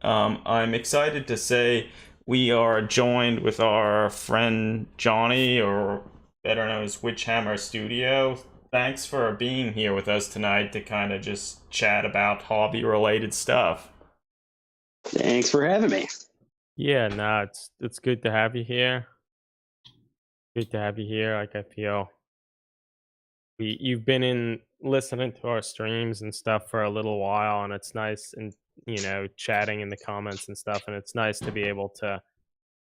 I'm excited to say we are joined with our friend Johnny, or better known as Witchhammerstudio. Thanks for being here with us tonight to kind of just chat about hobby-related stuff. Thanks for having me. Yeah, no, it's good to have you here. Good to have you here. Like I feel you've been in listening to our streams and stuff for a little while, and it's nice and chatting in the comments and stuff, and it's nice to be able to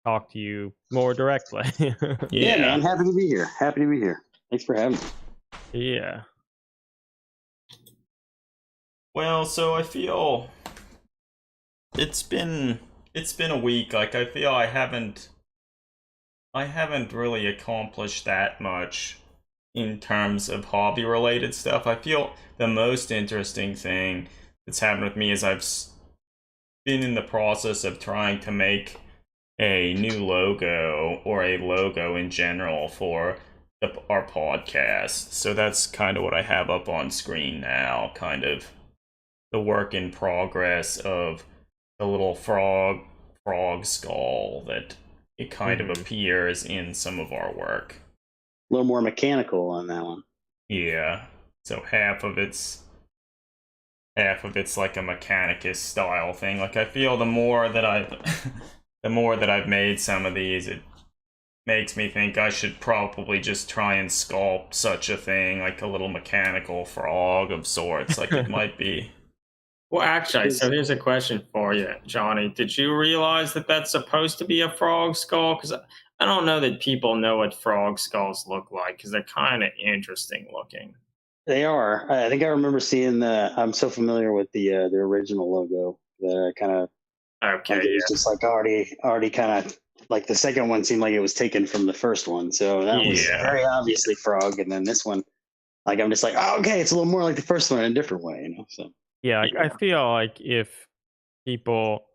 talk to you more directly. Yeah, man. Yeah. Happy to be here. Happy to be here. Thanks for having me. Yeah. Well, so I feel it's been a week. Like I feel I haven't really accomplished that much in terms of hobby related stuff. I feel the most interesting thing that's happened with me is been in the process of trying to make a new logo or a logo in general for our podcast. So that's kind of what I have up on screen now, kind of the work in progress of the little frog skull that it kind of appears in some of our work. A little more mechanical on that one. Yeah. So half of it's like a Mechanicus style thing. Like I feel the more that I've made some of these, it makes me think I should probably just try and sculpt such a thing, like a little mechanical frog of sorts. Like it might be. Well, actually, so here's a question for you, Johnny. Did you realize that that's supposed to be a frog skull? Because I don't know that people know what frog skulls look like, because they're kind of interesting looking. They are. I think I remember seeing I'm so familiar with the original logo that I kind of. Okay. Like it was just like already kind of like the second one seemed like it was taken from the first one. So that was very obviously frog, and then this one, like I'm just like, oh, okay, it's a little more like the first one in a different way, So. Yeah, I feel like if people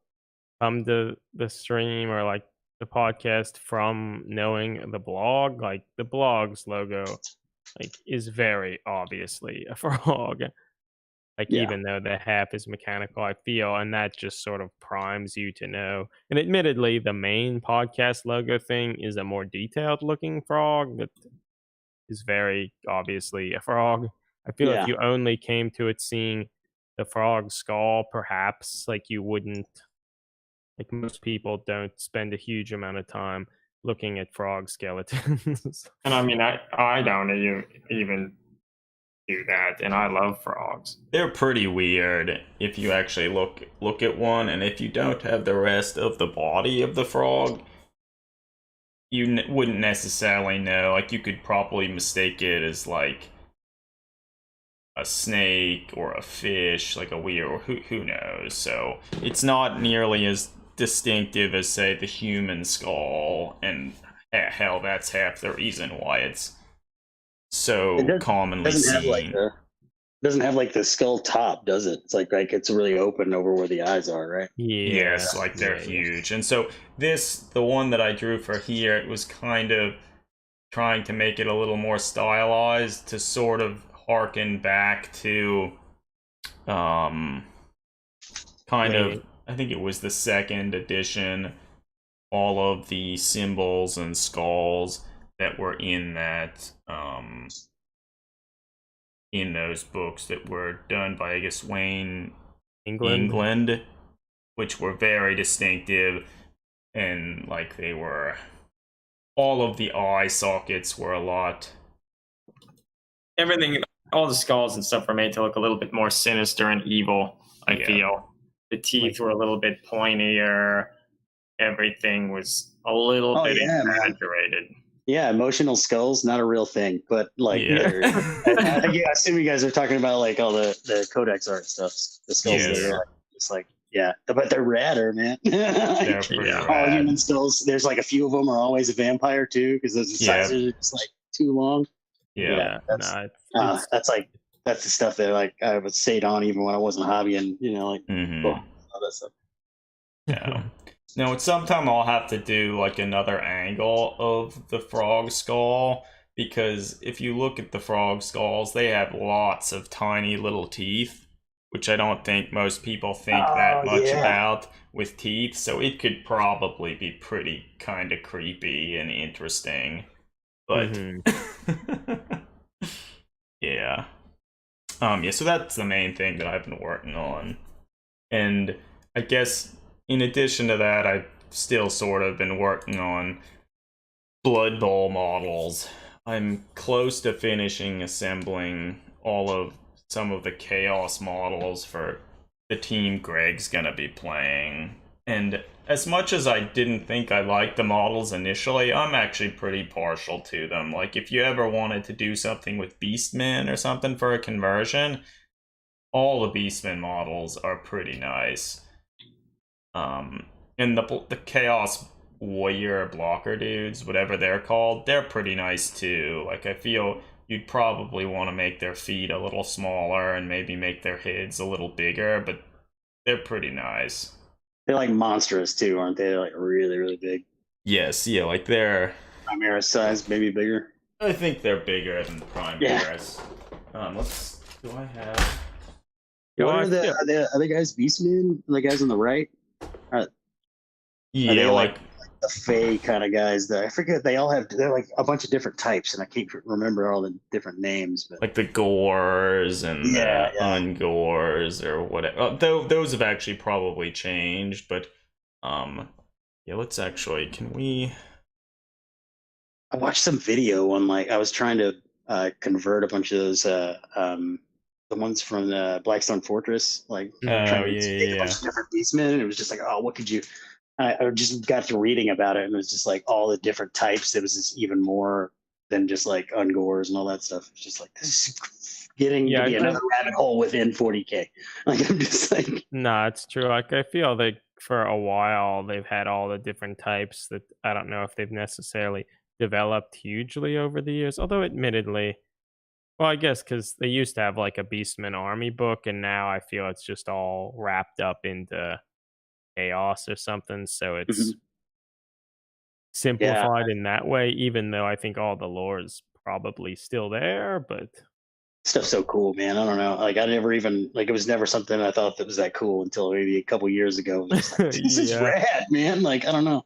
come to the stream or like the podcast from knowing the blog, like the blog's logo like is very obviously a frog. Like even though the half is mechanical, I feel, and that just sort of primes you to know. And admittedly, the main podcast logo thing is a more detailed looking frog that is very obviously a frog. I feel if you only came to it seeing the frog skull, perhaps like you wouldn't, like most people don't spend a huge amount of time looking at frog skeletons. And I mean, I don't even do that, and I love frogs. They're pretty weird if you actually look at one, and if you don't have the rest of the body of the frog, you wouldn't necessarily know. Like you could probably mistake it as like a snake or a fish, like a weird, or who knows. So it's not nearly as distinctive as, say, the human skull, and hell, that's half the reason why it's so commonly seen. Doesn't have like the skull top, does it? It's like it's really open over where the eyes are, right? Yes, like they're huge. And so the one that I drew for here, it was kind of trying to make it a little more stylized to sort of harken back to kind of, I think it was the second edition, all of the symbols and skulls that were in that in those books that were done by, I guess, Wayne England, which were very distinctive, and like they were, all of the eye sockets were a lot. Everything, all the skulls and stuff were made to look a little bit more sinister and evil, I feel. The teeth were a little bit pointier. Everything was a little bit exaggerated. Yeah, emotional skulls, not a real thing, but like, I assume you guys are talking about like all the Codex art stuff. The skulls that are like, just like, but they're radder, man. All human skulls. There's like a few of them are always a vampire too, because those incisors are just like too long. That's the stuff that like I would say it on even when I wasn't hobbying, all that stuff. Yeah. Now, sometime I'll have to do like another angle of the frog skull, because if you look at the frog skulls, they have lots of tiny little teeth, which I don't think most people think that much yeah. about, with teeth. So it could probably be pretty kind of creepy and interesting. But yeah. Yeah, so that's the main thing that I've been working on. And I guess in addition to that, I've still sort of been working on Blood Bowl models. I'm close to finishing assembling some of the Chaos models for the team Greg's gonna be playing. And as much as I didn't think I liked the models initially, I'm actually pretty partial to them. Like, if you ever wanted to do something with Beastmen or something for a conversion, all the Beastmen models are pretty nice. And the Chaos Warrior blocker dudes, whatever they're called, they're pretty nice too. Like, I feel you'd probably want to make their feet a little smaller and maybe make their heads a little bigger, but they're pretty nice. They're like monstrous too, aren't they? They're like really, really big. Yes, yeah, like they're Primaris size, maybe bigger. I think they're bigger than Primaris. Yeah. Do I have? What are the other guys? Beastmen? The guys on the right? Yeah, are they like the Fey kind of guys? I forget. They're like a bunch of different types, and I can't remember all the different names. But like the Gores and the Ungores or whatever. Those have actually probably changed, but yeah. Let's actually. Can we? I watched some video on I was trying to convert a bunch of those the ones from the Blackstone Fortress, trying to make a bunch of different beastmen, and it was just like, oh, what could you? I just got to reading about it, and it was just like all the different types. It was just even more than just like Ungores and all that stuff. It's just like, this is getting to be another rabbit hole within 40K. Like, I'm just like, no, it's true. Like, I feel like for a while they've had all the different types that I don't know if they've necessarily developed hugely over the years. Although, admittedly, well, I guess because they used to have like a Beastman army book, and now I feel it's just all wrapped up into Chaos or something, so it's simplified in that way, even though I think all the lore is probably still there. But stuff's so cool, man. I don't know, like, I never even, like, it was never something I thought that was that cool until maybe a couple years ago. Like, this is rad, man. Like, I don't know.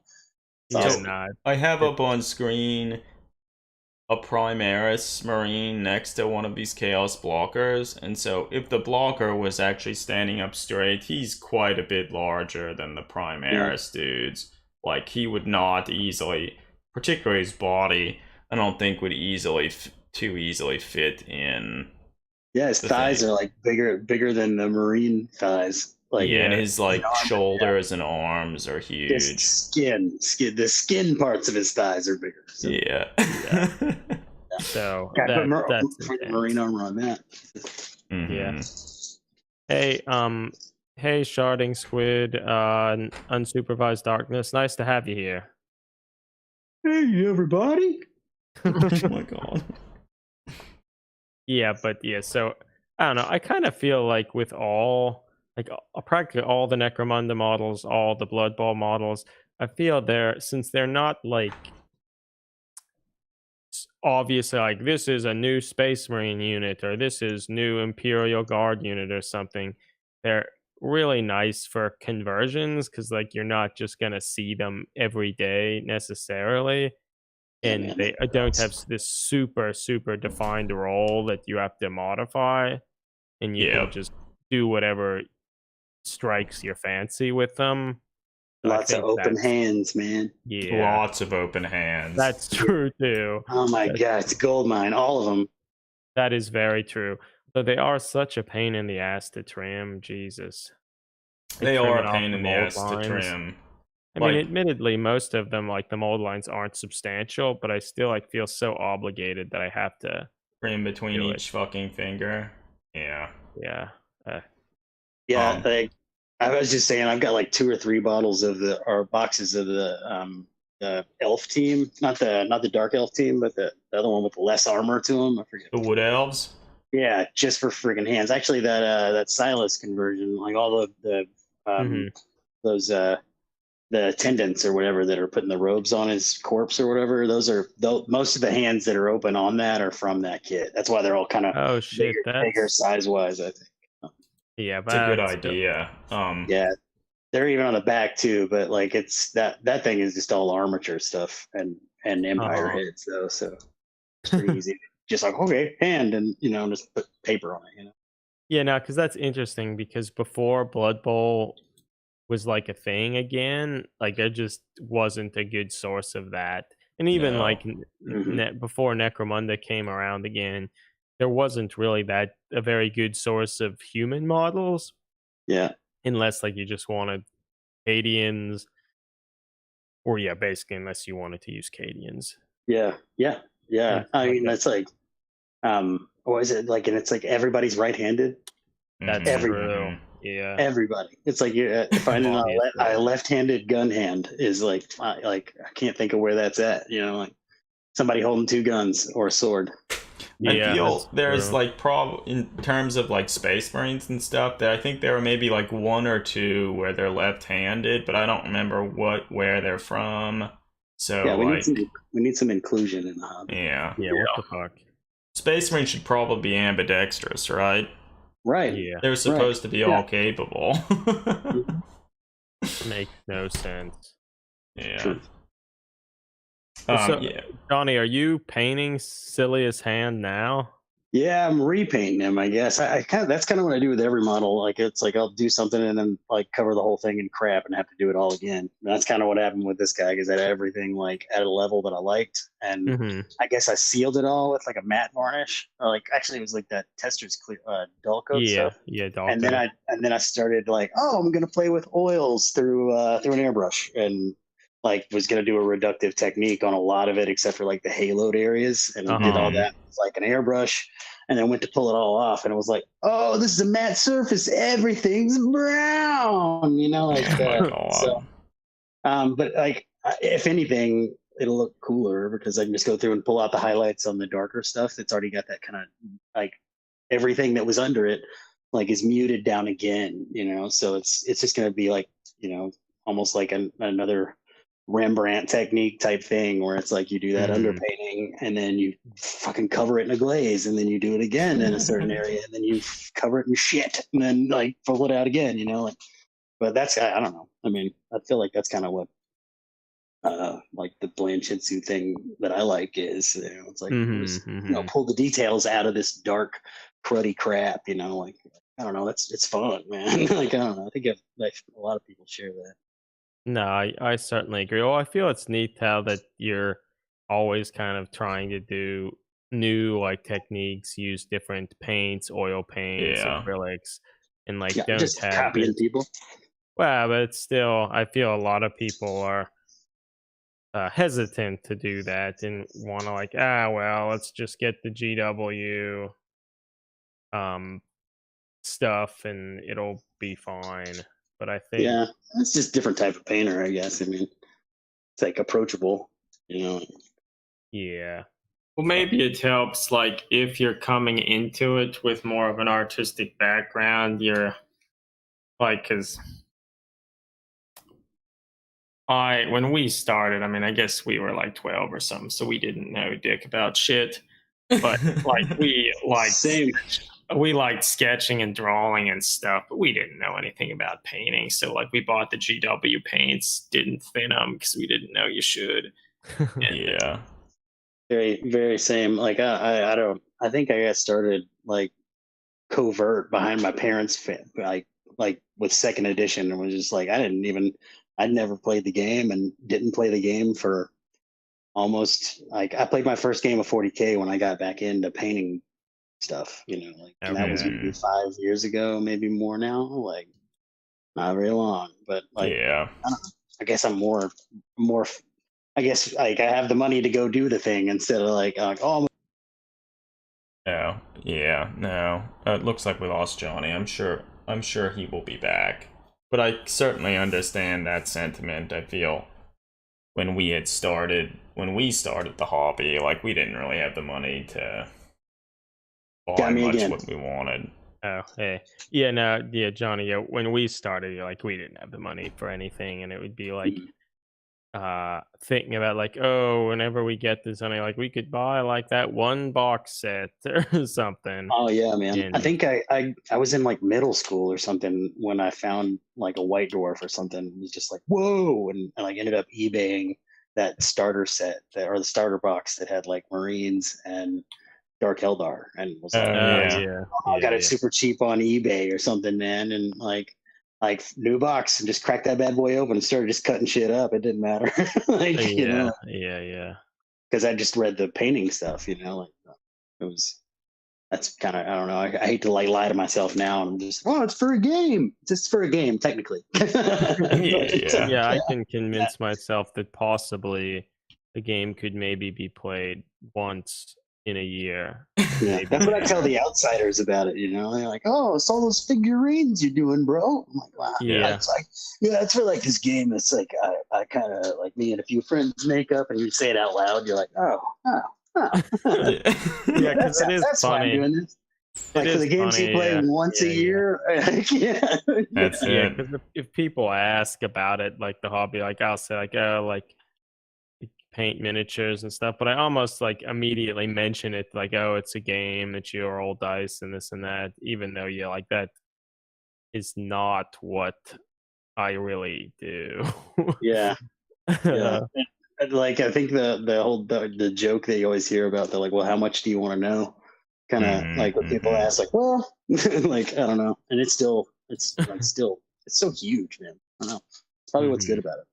Awesome. I have up on screen a Primaris Marine next to one of these Chaos blockers, and so if the blocker was actually standing up straight, he's quite a bit larger than the Primaris dudes. Like, he would not easily, particularly his body, I don't think would too easily fit in. Yeah, his thighs are like bigger than the Marine thighs. Like, and his like shoulders and arms are huge. The skin parts of his thighs are bigger. So. Yeah. So that's Marine armor on that. Yeah. Hey, Sharding Squid, Unsupervised Darkness. Nice to have you here. Hey, everybody. Oh my god. Yeah, but so I don't know. I kind of feel like with practically all the Necromunda models, all the Blood Bowl models, I feel since they're not like obviously like this is a new Space Marine unit or this is new Imperial Guard unit or something, they're really nice for conversions because like you're not just gonna see them every day necessarily. And they don't have this super defined role that you have to modify, and you can just do whatever strikes your fancy with them. Lots of open hands, man. Yeah, lots of open hands. That's true too. Oh my god, it's a gold mine, all of them. That is very true. But they are such a pain in the ass to trim. Jesus, they are a pain in the ass to trim. I mean, admittedly, most of them, like the mold lines, aren't substantial, but I still feel so obligated that I have to trim between each fucking finger. Yeah. Yeah. Like I was just saying, I've got like 2 or 3 bottles boxes of the elf team, not the dark elf team, but the other one with less armor to them. I forget. The wood elves. Yeah, just for friggin' hands. Actually, that Silas conversion, like all those the attendants or whatever that are putting the robes on his corpse or whatever, most of the hands that are open on that are from that kit. That's why they're all kind of bigger size wise, I think. Yeah, It's a good that's good. idea. Yeah, they're even on the back too, but like it's that thing is just all armature stuff and Empire Uh-huh. heads though, so it's pretty easy. Just like okay, hand and just put paper on it. Yeah, no, because that's interesting because before Blood Bowl was like a thing again, like there just wasn't a good source of that. And even No. like Hmm. before Necromunda came around again, there wasn't really that a very good source of human models, Yeah, unless like you just wanted Cadians, or yeah, basically unless you wanted to use Cadians. yeah, yeah, yeah. And I like mean, that's like what is it like? And it's like everybody's right-handed. that's Hmm. Every true. Hmm. Yeah, everybody. It's like you finding obviously. a left-handed gun hand is like I can't think of where that's at. Like somebody holding two guns or a sword. I Yeah, feel that's there's true. like in terms of like Space Marines and stuff, that I think there are maybe like one or two where they're left-handed, but I don't remember where they're from. Yeah, So like, we need some inclusion in the hobby. yeah, Yeah, what the fuck? Space Marines should probably be ambidextrous, right? Right, Yeah, They're right. supposed to be Yeah. all capable. Mhm. makes no sense. Yeah. Truth. So, Yeah. Johnny, are you painting Silliest Hand now? Yeah, I'm repainting them. I guess I kind of that's kind of what I do with every model. Like it's like I'll do something and then like cover the whole thing in crap and have to do it all again. And that's kind of what happened with this guy because I had everything like at a level that I liked, and Mm-hmm. I guess I sealed it all with like a matte varnish. Or like actually, it was like that Tester's clear dull coat Yeah, stuff. yeah, And then Dalco. I started like, oh, I'm gonna play with oils through an airbrush, and like was gonna do a reductive technique on a lot of it except for like the haloed areas, and did all Uh-huh. that with like an airbrush, and then went to pull it all off, and it was like, oh, this is a matte surface, everything's brown, like Oh my so. god. But like, if anything, it'll look cooler because I can just go through and pull out the highlights on the darker stuff that's already got that kind of like everything that was under it like is muted down again. So it's just going to be like almost like another Rembrandt technique type thing where it's like you do that Mm-hmm. underpainting and then you fucking cover it in a glaze and then you do it again in a certain area and then you cover it in shit and then like pull it out again. But that's I don't know. I mean, I feel like that's kind of what like the Blanchitsu thing that I like is it's like just Mm-hmm. Mm-hmm. pull the details out of this dark cruddy crap. Like I don't know, it's fun, man. Like I don't know, I think like, a lot of people share that. No, I certainly agree. Well, I feel it's neat how that you're always kind of trying to do new like techniques, use different paints, oil paints, Yeah. acrylics, and like Yeah, don't just have copying this. people. Well, but it's still, I feel a lot of people are hesitant to do that and want to like, well, let's just get the GW um stuff and it'll be fine. But I think, Yeah, it's just different type of painter, I guess. I mean, it's like approachable, you know. yeah, Well, maybe it helps, like, if you're coming into it with more of an artistic background, you're like, because when we started, I mean, I guess we were like 12 or something, so we didn't know dick about shit. But like, Same. we liked sketching and drawing and stuff, but we didn't know anything about painting. So like, we bought the GW paints, didn't thin them because we didn't know you should. And Yeah. Very, very same. Like I don't. I think I got started like covert behind my parents' like with second edition, and was just like I'd never played the game and didn't play the game for almost like I played my first game of 40K when I got back into painting stuff. Like and that was okay, maybe Mhm. 5 years ago, maybe more now. Like not very long, but like Yeah. I don't know. I guess I'm more. I guess like I have the money to go do the thing instead of like oh No. Yeah. No. It looks like we lost Johnny. I'm sure. I'm sure he will be back. But I certainly understand that sentiment. I feel when we started the hobby, like we didn't really have the money to buy got me much again. what we wanted. oh hey, yeah, no, yeah, Johnny, yeah, when we started, like we didn't have the money for anything, and it would be like Mhm. thinking about like, oh, whenever we get to something, like we could buy like that one box set or something. Oh yeah, man. I And think I was in like middle school or something when I found like a white dwarf or something. It was just like whoa, and I like ended up eBaying that starter set or the starter box that had like Marines and Dark Eldar, and was Oh like, yeah. yeah, I got yeah, it super cheap on eBay or something, man, and like new box and just cracked that bad boy open and started just cutting shit up. It didn't matter, like yeah, yeah. because I just read the painting stuff, like it was. That's kind of I don't know. I hate to like lie to myself now, and I'm just it's for a game. It's just for a game, technically. Yeah. Yeah, I can convince myself that possibly the game could maybe be played once in a year. Yeah, Maybe that's what I tell two. the outsiders about it. They're like, "Oh, it's all those figurines you're doing, bro." I'm like, "Wow." Yeah. It's like, yeah, it's for like this game. It's like I kind of like me and a few friends make up, and you say it out loud. You're like, "Oh, oh, oh." Yeah, because it is That's why I'm funny. doing this. It Like for is the games you funny, play yeah. once a Yeah, yeah. year. Yeah. That's Yeah, it. because if people ask about it, like the hobby, like I'll say like, oh, like paint miniatures and stuff, but I almost like immediately mention it like, oh, it's a game, it's your roll dice and this and that, even though yeah, like that is not what I really do. Yeah. Yeah. Uh, And, like I think the whole the joke that you always hear about, they're like, well, how much do you want to know? Kind of like when people Mhm. ask, like, well, like I don't know, and it's so huge, man. I don't know. It's probably what's good mhm. about it.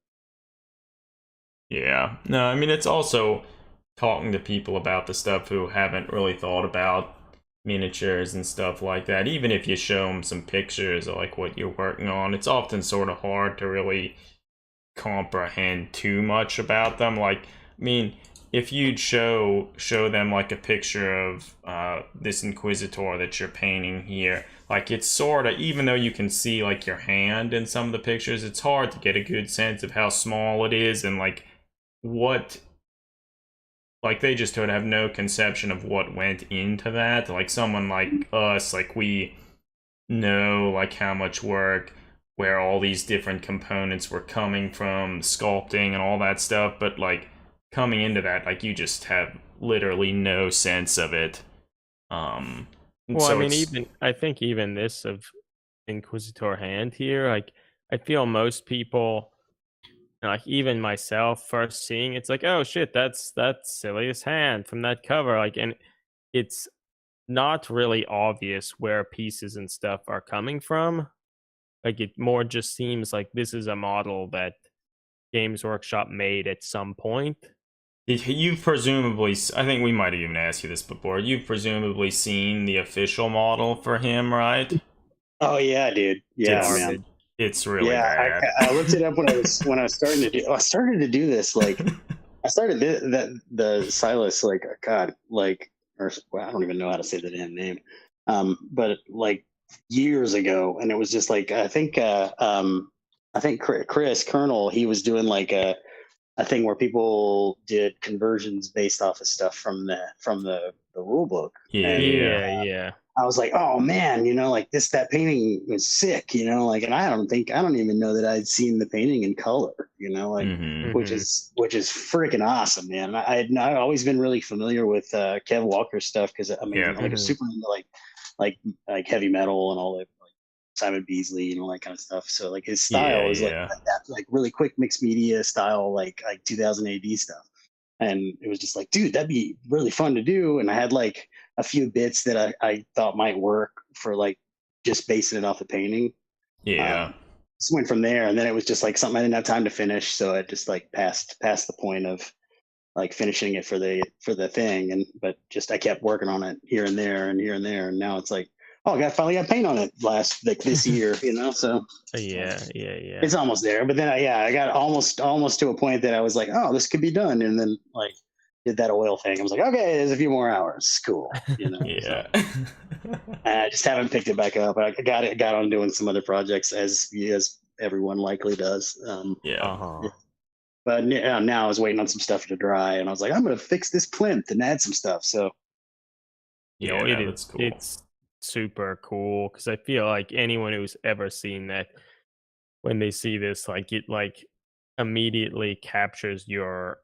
Yeah. No, I mean it's also talking to people about the stuff who haven't really thought about miniatures and stuff like that. Even if you show them some pictures of like what you're working on, it's often sort of hard to really comprehend too much about them. Like, I mean, if you'd show them like a picture of this Inquisitor that you're painting here, like it's sort of, even though you can see like your hand in some of the pictures, it's hard to get a good sense of how small it is and like what, like they just would have no conception of what went into that. Like someone like us, like we know like how much work, where all these different components were coming from, sculpting and all that stuff, but like coming into that, like you just have literally no sense of it. Well, I So mean, it's even I think even this of Inquisitor hand here, like I feel most people, like even myself, first seeing it's like, oh shit, that's Silly's hand from that cover, like, and it's not really obvious where pieces and stuff are coming from. Like it more just seems like this is a model that Games Workshop made at some point. you've presumably, I think we might have even asked you this before. You've presumably seen the official model for him, right? Oh yeah, dude. Yeah, It's man. Garbage. it's really Yeah, bad. I looked it up when I was starting to do. I started to do this like I started the Silas like God like or well, I don't even know how to say the damn name, but like years ago, and it was just like I think Chris Colonel he was doing like a thing where people did conversions based off of stuff from the rule book, Yeah, and yeah. Yeah, yeah. I was like, oh man, like that painting was sick, like, and I don't even know that I'd seen the painting in color, like, Mm-hmm. Mhm. which is freaking awesome, man. And I've always been really familiar with Kev Walker's stuff because I mean, Yeah. like, I'm Mhm. super into like like heavy metal and all that, like Simon Beasley and all that kind of stuff. So like his Yeah, style is like yeah. that, like really quick mixed media style, like 2000 AD stuff. And it was just like, dude, that'd be really fun to do. And I had like a few bits that I thought might work for like just basing it off the painting. Yeah. Just went from there, and then it was just like something I didn't have time to finish, so I just like passed the point of like finishing it for the thing. And but just I kept working on it here and there and here and there, and now it's like, oh, I finally got paint on it like this year, So Yeah, yeah, yeah. it's almost there. But then I got almost to a point that I was like, oh, this could be done, and then like did that oil thing. I was like, okay, there's a few more hours, cool, So Yeah. I just haven't picked it back up. I got on doing some other projects as everyone likely does. Yeah. Uh-huh. But now I was waiting on some stuff to dry, and I was like, I'm gonna fix this plinth and add some stuff. So You know, Yeah, no, that's cool. it's super cool because I feel like anyone who's ever seen that when they see this, like it like immediately captures your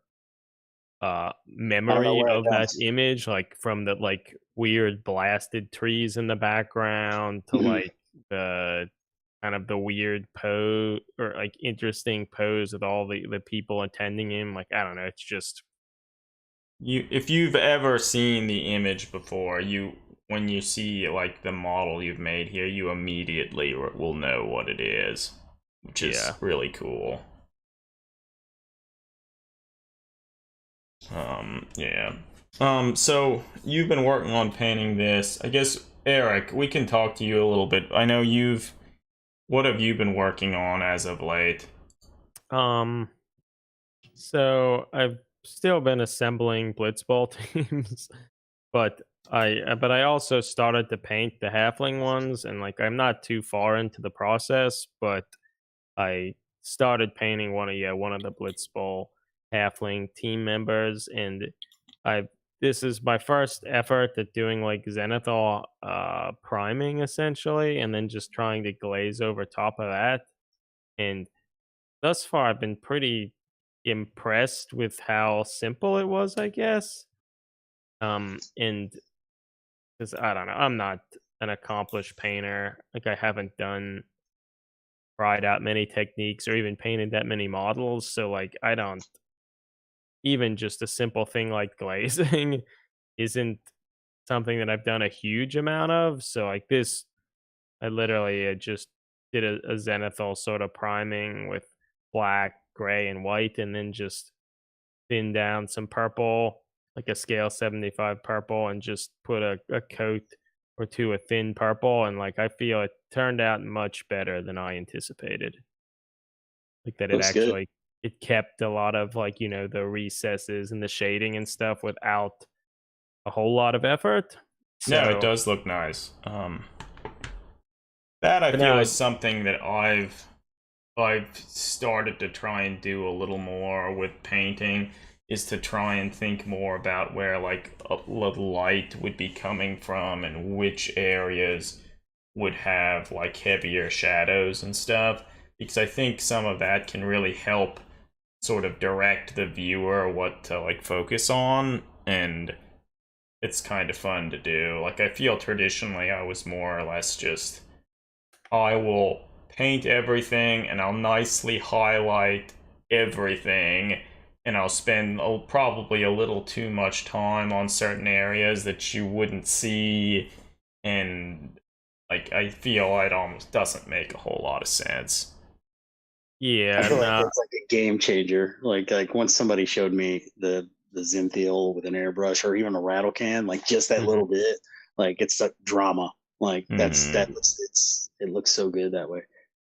I don't know memory where it of that goes. image, like from the like weird blasted trees in the background to Mhm. like the kind of the weird pose or like interesting pose with all the people attending him. Like I don't know, it's just If you've ever seen the image before, when you see like the model you've made here, you immediately will know what it is, which is yeah. really cool. Yeah. So you've been working on painting this. I guess, Eric, we can talk to you a little bit. I know what have you been working on as of late? Um so I've still been assembling blitzball teams, but I also started to paint the halfling ones, and like I'm not too far into the process, but I started painting one of the blitzball halfling team members, and I this is my first effort at doing like zenithal priming essentially, and then just trying to glaze over top of that. And thus far I've been pretty impressed with how simple it was, I guess. And because I don't know, I'm not an accomplished painter. Like I haven't tried out many techniques or even painted that many models. So like I don't even just a simple thing like glazing isn't something that I've done a huge amount of. So like this, I literally just did a zenithal sort of priming with black, gray, and white, and then just thin down some purple, like a scale 75 purple, and just put a coat or two of thin purple. And like I feel it turned out much better than I anticipated. Like that it Looks good. actually it kept a lot of like, the recesses and the shading and stuff without a whole lot of effort. No, it So, does look nice. That I but feel now, is something that I've started to try and do a little more with painting, is to try and think more about where like the light would be coming from and which areas would have like heavier shadows and stuff, because I think some of that can really help sort of direct the viewer what to like focus on, and it's kind of fun to do. Like I feel traditionally I was more or less just, I will paint everything and I'll nicely highlight everything, and I'll spend probably a little too much time on certain areas that you wouldn't see, and like I feel it almost doesn't make a whole lot of sense. I yeah, feel like no, it's like a game changer. Like once somebody showed me the Zinthil with an airbrush or even a rattle can, like just that mhm. little bit, like it's like drama. Like Hmm. it looks so good that way.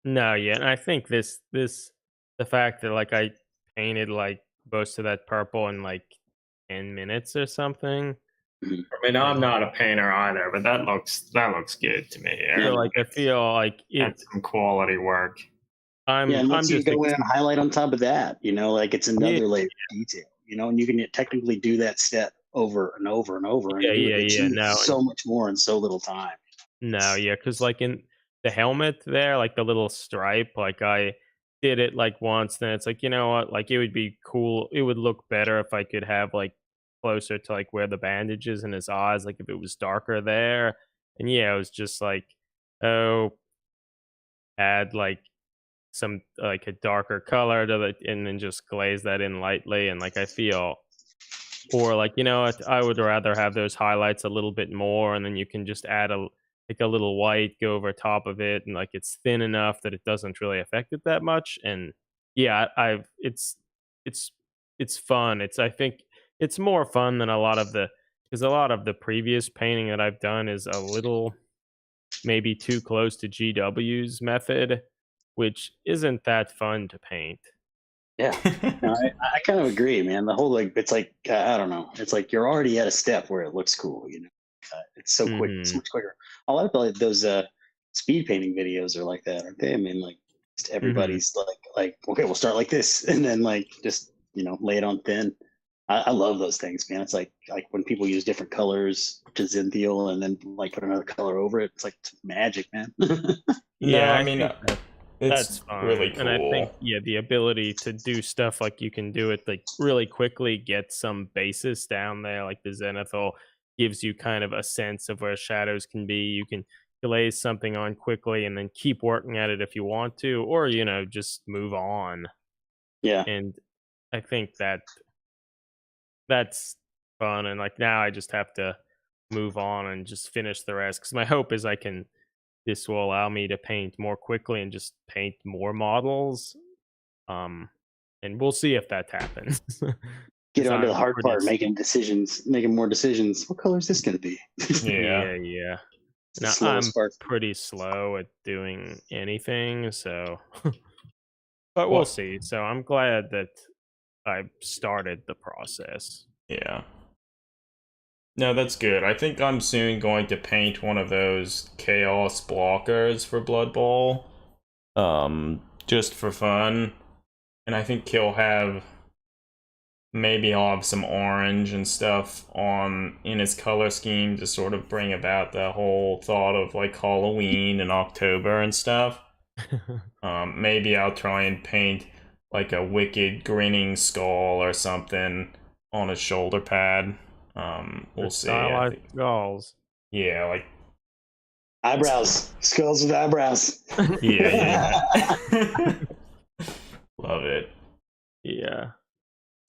No, yeah, and I think the fact that like I painted like most of that purple in like 10 minutes or something. Mhm. I mean, Like I'm not a painter either, but that looks good to me, Yeah, so Eric. like I feel like That's some quality work. yeah, and I'm once you just go in and highlight on top of that, like it's yeah, another layer of detail, and you can technically do that step over and over and over and yeah, achieve no, so much more in so little time. no, yeah, because like in the helmet there, like the little stripe, like I did it like once, then it's like, you know what, like it would be cool. It would look better if I could have like closer to like where the bandage is in his eyes, like if it was darker there. And yeah, it was just like, oh, add like some like a darker color to the, and then just glaze that in lightly. And like I feel, or like, you know what, I would rather have those highlights a little bit more, and then you can just add a little white, go over top of it, and like it's thin enough that it doesn't really affect it that much. And yeah, I've it's it's fun. I think it's more fun than a lot of the because a lot of the previous painting that I've done is a little maybe too close to GW's method, which isn't that fun to paint. Yeah. No, I kind of agree, man. The whole it's like I don't know. It's like you're already at a step where it looks cool. It's so quick, so Hmm. much quicker. A lot of those speed painting videos are like that, aren't they? I mean, like just Hmm. everybody's like okay, we'll start like this, and then like just lay it on thin. I love those things, man. It's like when people use different colors to Zinthio and then like put another color over it. It's like magic, man. No, Yeah, I I mean, think that. That's It's fine. really cool. And I think the ability to do stuff like you can do it like really quickly, get some basis down there, like the zenithal gives you kind of a sense of where shadows can be. You can glaze something on quickly and then keep working at it if you want to, or just move on. Yeah. And I think that's fun. And like now I just have to move on and just finish the rest, because my hope is this will allow me to paint more quickly and just paint more models. And we'll see if that happens. Get 'Cause on to the I'm hard pretty part, s- making more decisions. What color is this going to be? Yeah. Yeah. It's the Now slowest I'm part. pretty slow at doing anything, so but we'll What? see. So I'm glad that I started the process. Yeah. No, that's good. I think I'm soon going to paint one of those chaos blockers for Blood Bowl. Just for fun. And I think he'll have maybe I'll have some orange and stuff on in his color scheme to sort of bring about the whole thought of like Halloween and October and stuff. Maybe I'll try and paint like a wicked grinning skull or something on his shoulder pad. We'll see. I Stylized think, skulls. yeah, like Eyebrows. Skulls with eyebrows. yeah. Love it. Yeah.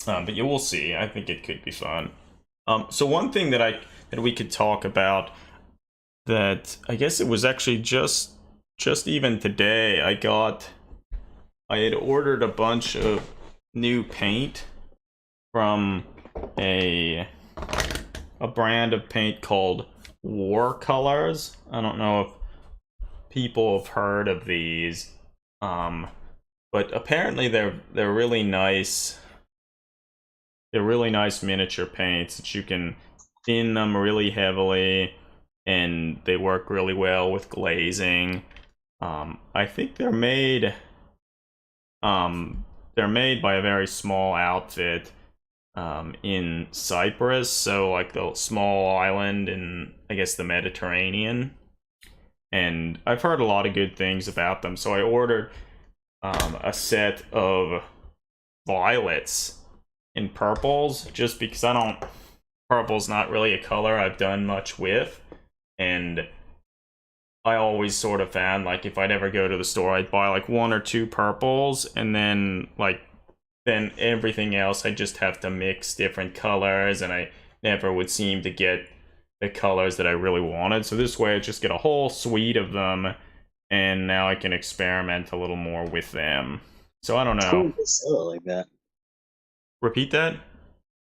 But yeah, we'll see. I think it could be fun. So one thing that we could talk about, that I guess it was actually just even today, I had ordered a bunch of new paint from a brand of paint called War Colors. I don't know if people have heard of these, but apparently they're really nice. They're really nice miniature paints that you can thin them really heavily, and they work really well with glazing. I think they're made by a very small outfit in Cyprus, so like the small island in, I guess, the Mediterranean. And I've heard a lot of good things about them, so I ordered a set of violets and purples, just because purple's not really a color I've done much with, and I always sort of found like if I'd ever go to the store, I'd buy like one or two purples, and then everything else I just have to mix different colors, and I never would seem to get the colors that I really wanted. So this way I just get a whole suite of them, and now I can experiment a little more with them. So I don't know. It's cool that they sell it like that. Repeat that?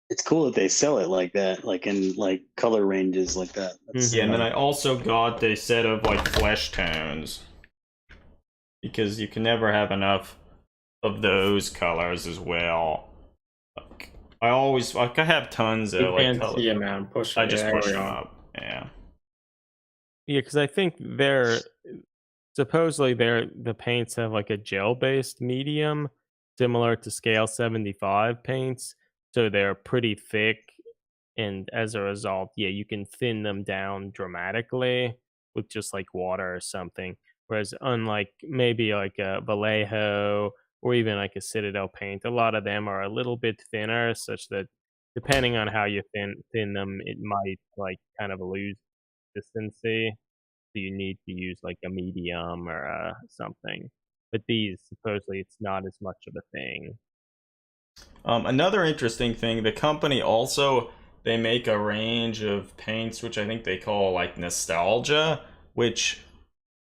It's cool that they sell it like that, like in like color ranges like that. Yeah, and then I also got a set of like flesh tones, because you can never have enough of those colors as well. Like, I have tons of You like can't colors. see 'em, man. Push I them. just There push we them go. up. Yeah. Yeah, because I think supposedly the paints have like a gel-based medium similar to Scale 75 paints, so they're pretty thick, and as a result, you can thin them down dramatically with just like water or something. Whereas unlike maybe like a Vallejo or even like a Citadel paint, a lot of them are a little bit thinner, such that depending on how you thin them, it might like kind of lose consistency. So you need to use like a medium or something. But these, supposedly, it's not as much of a thing. Another interesting thing, the company also, they make a range of paints which I think they call like nostalgia, which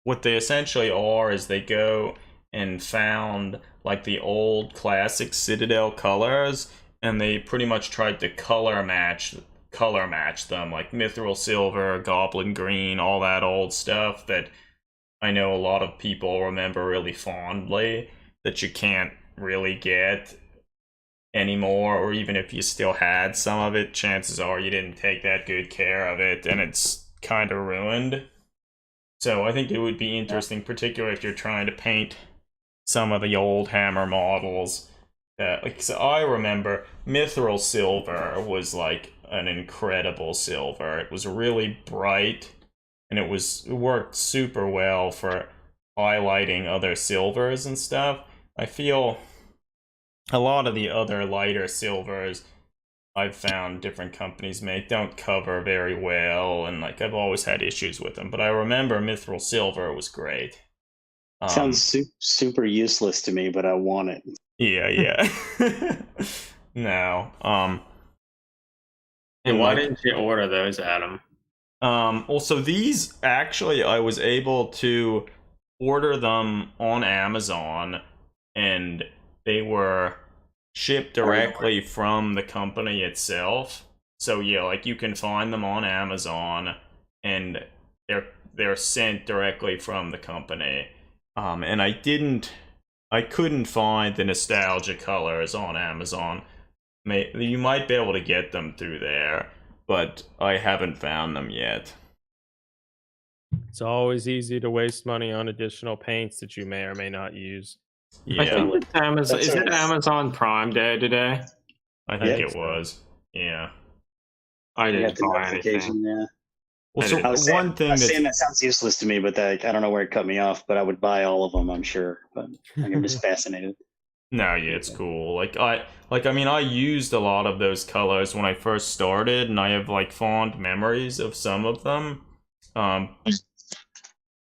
what they essentially are is they go and found like the old classic Citadel colors, and they pretty much tried to color match them, like mithril silver, goblin green, all that old stuff that I know a lot of people remember really fondly, that you can't really get anymore, or even if you still had some of it, chances are you didn't take that good care of it and it's kind of ruined. So I think it would be interesting, particularly if you're trying to paint some of the old Hammer models. So I remember mithril silver was like an incredible silver. It was really bright, and it worked super well for highlighting other silvers and stuff. I feel a lot of the other lighter silvers I've found different companies make don't cover very well, and like I've always had issues with them. But I remember Mithril Silver was great. Sounds super useless to me, but I want it. Yeah. No. And why didn't you order those, Adam? Also, these actually, I was able to order them on Amazon, and they were shipped directly from the company itself. So yeah, like you can find them on Amazon, and they're sent directly from the company. And I couldn't find the nostalgia colors on Amazon. You might be able to get them through there, but I haven't found them yet. It's always easy to waste money on additional paints that you may or may not use. Yeah, I think it's Amazon. Is it Amazon Prime Day today? I think it was. Yeah. I didn't got the buy notification. anything. Yeah. Well, so I was one thing saying that sounds useless to me, but I don't know where it cut me off. But I would buy all of them, I'm sure. But I'm just fascinated. No, yeah, it's cool. I mean, I used a lot of those colors when I first started, and I have like fond memories of some of them.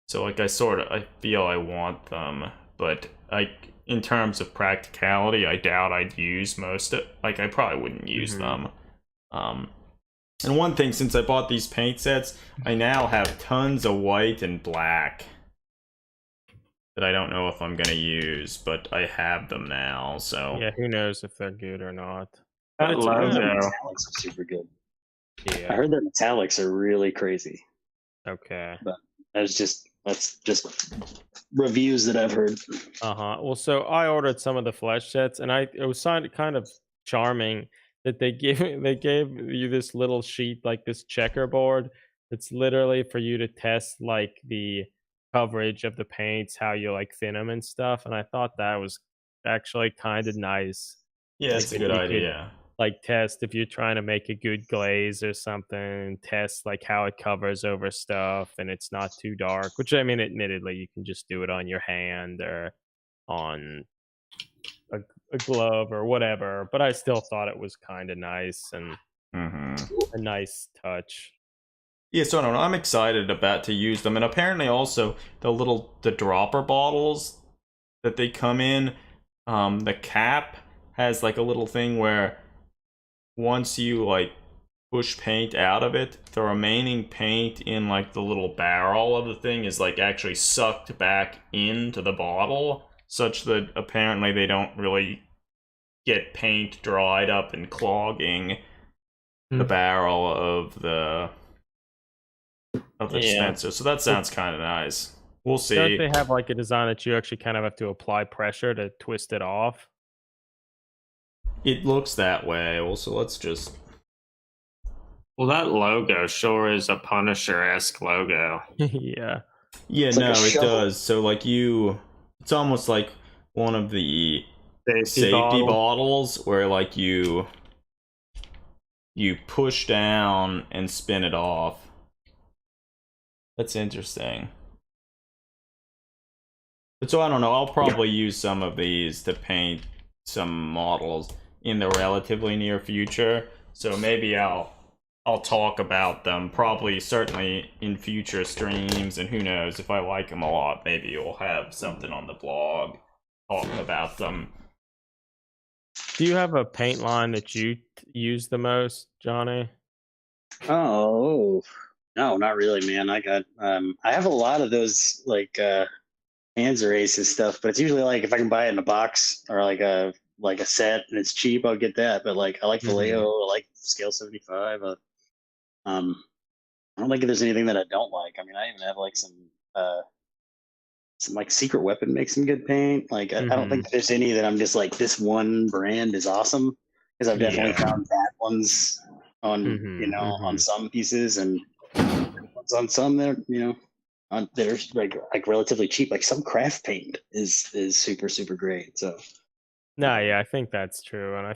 So like I feel I want them, but in terms of practicality, I doubt I'd use most of. Like I probably wouldn't use them. And one thing, since I bought these paint sets, I now have tons of white and black that I don't know if I'm gonna use, but I have them now. So Yeah, who knows if they're good or not. That The logo. metallics are super good. Yeah. I heard that metallics are really crazy. Okay. But that's just reviews that I've heard. Well, so I ordered some of the flesh sets, and it was kind of charming that they gave you this little sheet, like this checkerboard, that's literally for you to test like the coverage of the paints, how you like thin them and stuff. And I thought that was actually kind of nice. yeah, it's a good idea. Like test if you're trying to make a good glaze or something, test like how it covers over stuff and it's not too dark, which I mean, admittedly, you can just do it on your hand or on a glove or whatever, but I still thought it was kind of nice and a nice touch. Yeah, so I don't know. I'm excited to use them, and apparently also the dropper bottles that they come in. The cap has like a little thing where once you like push paint out of it, the remaining paint in like the little barrel of the thing is like actually sucked back into the bottle, such that apparently they don't really get paint dried up and clogging the barrel of the dispenser. So that sounds kind of nice. We'll see. Don't they have like a design that you actually kind of have to apply pressure to twist it off? It looks that way. Well, so let's just. Well, that logo sure is a Punisher-esque logo. Yeah. Yeah, It's like no, a it shovel. does. So like it's almost like one of the safety bottle. bottles where like you push down and spin it off. That's interesting. But so I don't know, I'll probably use some of these to paint some models in the relatively near future. So maybe I'll talk about them, probably certainly in future streams, and who knows, if I like them a lot, maybe you'll have something on the blog talking about them. Do you have a paint line that you use the most, Johnny? Oh no, not really, man. I got I have a lot of those like Panzer Aces stuff, but it's usually like if I can buy it in a box or like a set and it's cheap, I'll get that. But like I like Vallejo, I like Scale 75. I don't think there's anything that I don't like. I mean, I even have like some like Secret Weapon makes some good paint. Like I don't think there's any that I'm just like this one brand is awesome, because I've definitely found bad ones on on some pieces and on some that they're like relatively cheap. Like some craft paint is super super great. So No, yeah, I think that's true, and I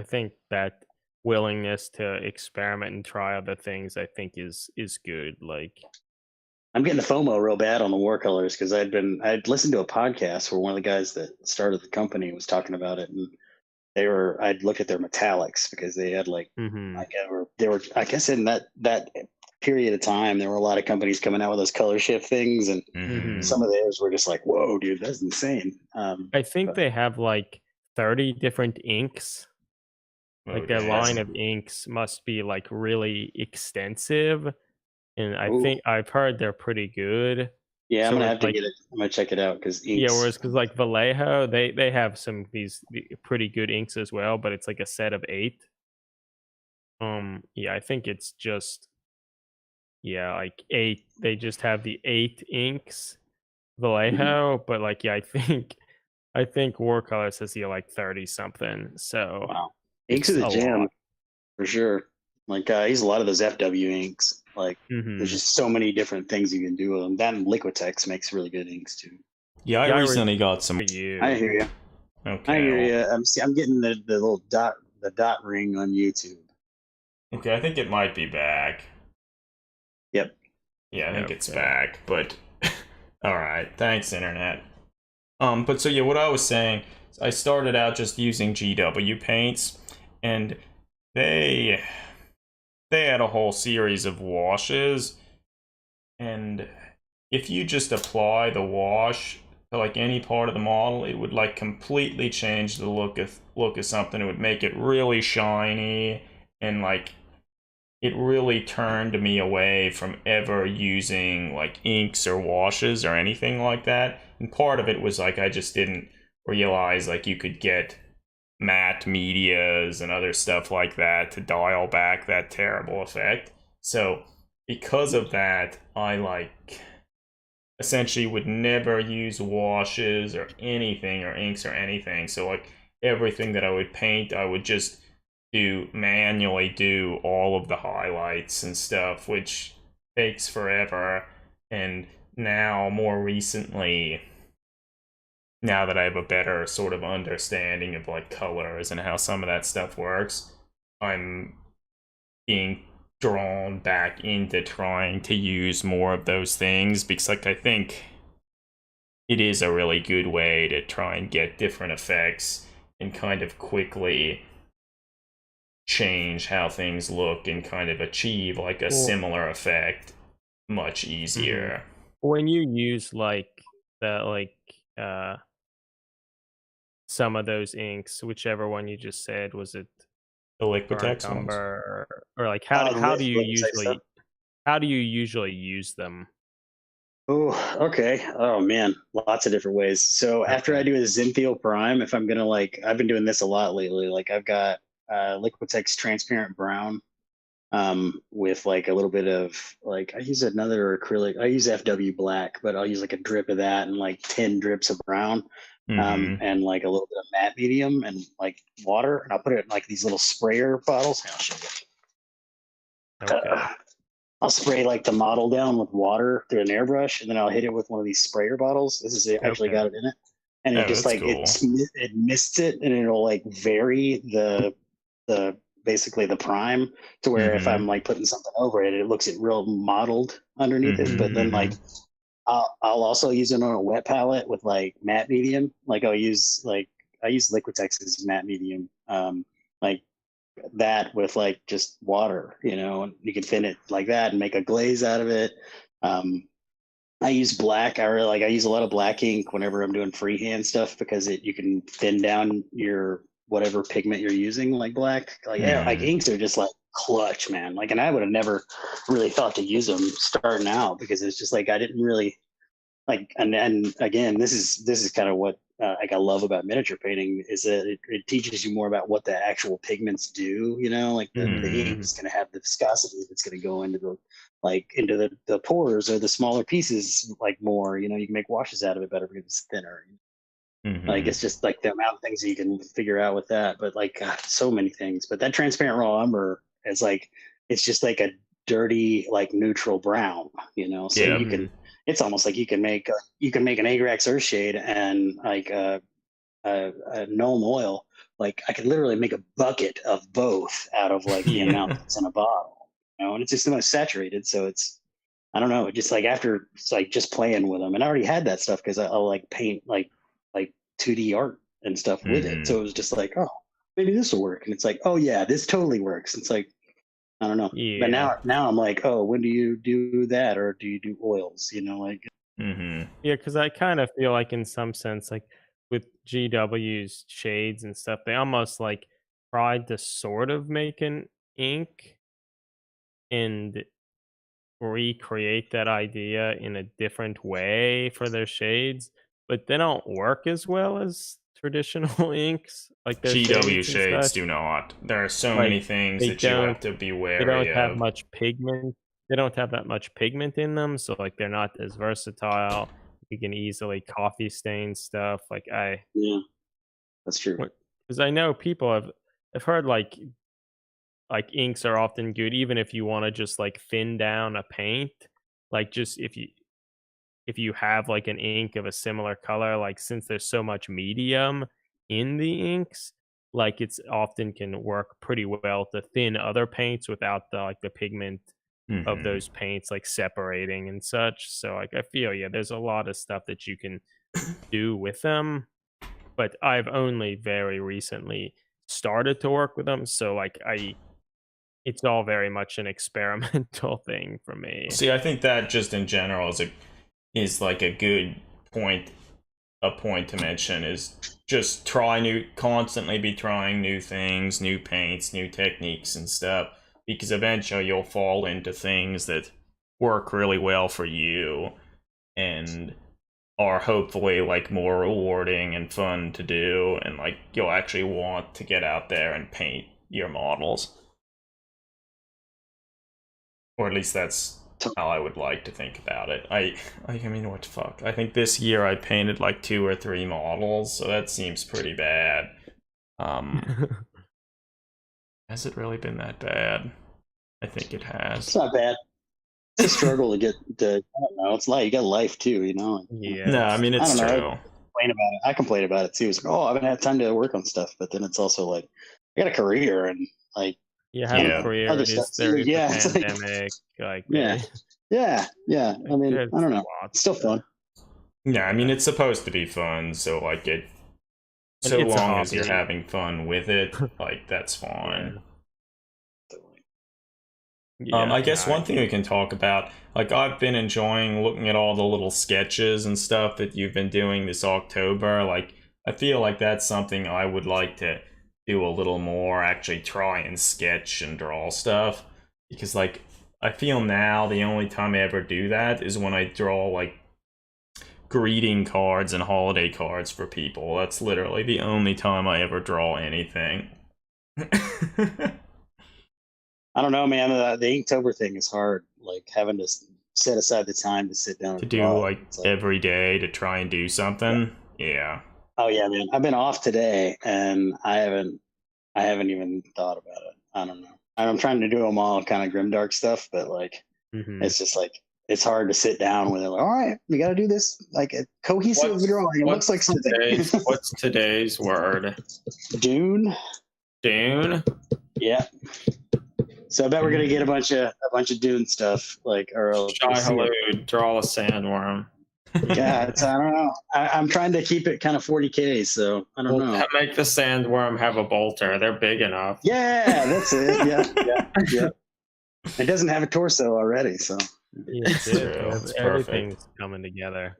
think that willingness to experiment and try other things, I think is good. Like I'm getting the FOMO real bad on the watercolors because I'd listened to a podcast where one of the guys that started the company was talking about it, and I'd look at their metallics because they had like Mm-hmm. they were I guess in that period of time there were a lot of companies coming out with those color shift things, and Mhm. some of theirs were just like, whoa, dude, that's insane. I think But they have like 30 different inks. Oh, Like their damn. line of inks must be like really extensive, and I ooh, think I've heard they're pretty good. yeah, I'm So gonna it's have to like get it. I'm gonna check it out because yeah, inks. whereas because like Vallejo, they have some pretty good inks as well, but it's like a set of 8. Yeah, I think it's just yeah, like 8. They just have the 8 inks Mhm. Vallejo, but like yeah, I think Warcolor says yeah like 30 something. So Wow, inks it's is a a jam lot. for sure. Like I use a lot of those FW inks. Like there's Mhm. just so many different things you can do with them. That and Liquitex makes really good inks too. Yeah, I Yeah, I recently got some. for I you. hear you. I Okay, hear well, you. I'm getting the little dot ring on YouTube. okay, I think it might be back. Yep. Yeah, I think it's Okay. back, but all right. Thanks, internet. But so yeah, what I was saying, I started out just using GW paints, and they they had a whole series of washes, and if you just apply the wash to like any part of the model, it would like completely change the look of something. It would make it really shiny, and like it really turned me away from ever using like inks or washes or anything like that. And part of it was like I just didn't realize like you could get matte medias and other stuff like that to dial back that terrible effect. So because of that, I like essentially would never use washes or anything or inks or anything. So like everything that I would paint, I would just manually do all of the highlights and stuff, which takes forever. And now more recently, now that I have a better sort of understanding of like colors and how some of that stuff works, I'm being drawn back into trying to use more of those things because like I think it is a really good way to try and get different effects and kind of quickly change how things look and kind of achieve like a Well, similar effect much mhm. easier. When you use like the uh some of those inks, whichever one you just said, was it The Liquitex Inktober ones. or like The Liquitex stuff. how do you usually use them? Oh, okay. Oh man, lots of different ways. So after I Okay. do a Zinfandel Prime, if I'm gonna like, I've been doing this a lot lately. Like I've got Liquitex transparent brown, with like a little bit of like I use another acrylic. I use FW black, but I'll use like a drip of that and like 10 drips of brown, Mm-hmm. and like a little bit of matte medium and like water, and I'll put it in like these little sprayer bottles. I'll show you. Okay. I'll spray like the model down with water through an airbrush, and then I'll hit it with one of these sprayer bottles. This is it, actually got Okay. it in it, and it Oh, just that's like cool. it mists it, and it'll like vary the basically the prime to where if Mm-hmm. I'm like putting something over it, it looks it real modeled underneath it. But Mm-hmm. then like Mm-hmm. Mhm. I'll also use it on a wet palette with like matte medium. Like I use Liquitex's matte medium. Like that with like just water, and you can thin it like that and make a glaze out of it. Um, I use black. I use a lot of black ink whenever I'm doing freehand stuff because you can thin down your whatever pigment you're using, like black. Like yeah, like Mm-hmm. inks are just like clutch, man. Like, and I would have never really thought to use them starting out because it's just like I didn't really like. And again, this is kind of what like I love about miniature painting is that it teaches you more about what the actual pigments do. Like the ink Mm-hmm. Mhm. is going to have the viscosity that's going to go into into the pores or the smaller pieces like more. You can make washes out of it better because it's thinner. Like Mm-hmm. it's just like the amount of things you can figure out with that. But like God, so many things. But that transparent raw umber is like it's just like a dirty like neutral brown. So Yeah. you can. Mhm. It's almost like you can make an Agrax Earthshade and like a gnome oil. Like I could literally make a bucket of both out of like the Yeah. amount that's in a bottle. And it's just the most saturated. So I don't know, just like after it's like just playing with them, and I already had that stuff because I'll like paint like 2D art and stuff with it. So it was just like, oh, maybe this will work, and it's like, oh yeah, this totally works. It's like, I don't know, but Yeah. now I'm like, oh, when do you do that, or do you do oils? You know, like Yeah, because I kind of feel like in some sense, like with GW's shades and stuff, they almost like tried to sort of make an ink and recreate that idea in a different way for their shades, but they don't work as well as traditional inks, like their GW shades and shades such. do not. There are so Like many things they that you don't have to be they don't wary have of. much pigment. They don't have that much pigment in them, so like they're not as versatile. You can easily coffee stain stuff. yeah, that's true. Because I know people have heard like inks are often good even if you want to just like thin down a paint. Like just if you have like an ink of a similar color, like since there's so much medium in the inks, like it's often can work pretty well to thin other paints without the pigment of Mhm. those paints like separating and such. So like I feel there's a lot of stuff that you can do with them, but I've only very recently started to work with them. So like it's all very much an experimental thing for me. See, I think that just in general is like a good point a point to mention is just constantly be trying new things, new paints, new techniques and stuff, because eventually you'll fall into things that work really well for you and are hopefully like more rewarding and fun to do, and like you'll actually want to get out there and paint your models. Or at least that's how I would like to think about it. I mean, what the fuck? I think this year I painted like 2 or 3 models, so that seems pretty bad. Has it really been that bad? I think it has. It's not bad. It's a struggle to get to. I don't know. It's like you got life too, you know. Yeah. No, I mean it's I don't true. know. I complain about it too. It's like, oh, I haven't had time to work on stuff. But then it's also like, I got a career and like, You have Yeah. a career. other It stuff is there too. is Yeah, a it's like, pandemic. Like yeah, yeah. I mean, there's I don't know. lots It's still of- fun. Yeah, I mean it's supposed to be fun, so like And so it's a long as you're hobby. having fun with it, like that's fine. Yeah, I guess no, one thing we can talk about, like I've been enjoying looking at all the little sketches and stuff that you've been doing this October. Like I feel like that's something I would like to do a little more, actually try and sketch and draw stuff. Because like I feel now the only time I ever do that is when I draw like greeting cards and holiday cards for people. That's literally the only time I ever draw anything. I don't know, man. The Inktober thing is hard. Like having to set aside the time to sit down To and do draw. like It's like, every day to try and do something. Yeah. oh yeah, man. I've been off today, and I haven't even thought about it. I don't know. I'm trying to do them all kind of grimdark stuff, but like, Mhm. it's just like it's hard to sit down with it. Like, all right, we got to do this like a cohesive drawing. It looks like something. What's today's word? Dune. Dune. Yeah. So I bet we're gonna get a bunch of Dune stuff, like or Shy Halud, draw a sandworm. yeah. It's, I don't know. I'm trying to keep it kind of 40K, so I don't know. Make the sandworm have a bolter. They're big enough. Yeah, that's it. Yeah. It doesn't have a torso already, so It's true. It's everything's coming together.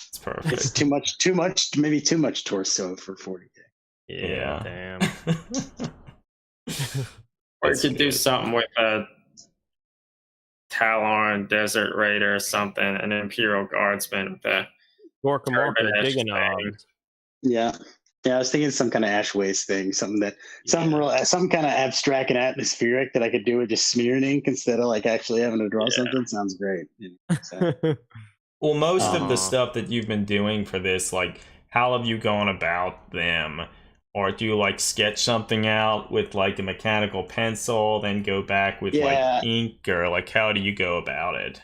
It's perfect. it's too much, maybe too much torso for 40K. Yeah, damn. Or you could do something with a Talon Desert Raider or something, an Imperial Guardsman with a Gorkamorka, turban-ish digging thing. knobs. Yeah. I was thinking some kind of ash waste thing, some kind of abstract and atmospheric that I could do with just smearing ink instead of like actually having to draw something. Sounds great. You know, so. Well, most of the stuff that you've been doing for this, like, how have you gone about them? Or do you like sketch something out with like a mechanical pencil, then go back with like ink, or like how do you go about it?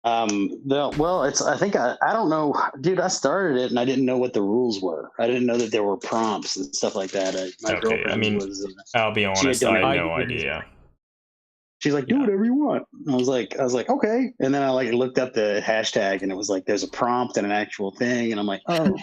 Well, I think I don't know, dude. I started it and I didn't know what the rules were. I didn't know that there were prompts and stuff like that. My girlfriend I mean, was. I'll be honest, I had no idea. She's like, do whatever you want. And I was like, okay. And then I like looked up the hashtag, and it was like, there's a prompt and an actual thing, and I'm like, oh.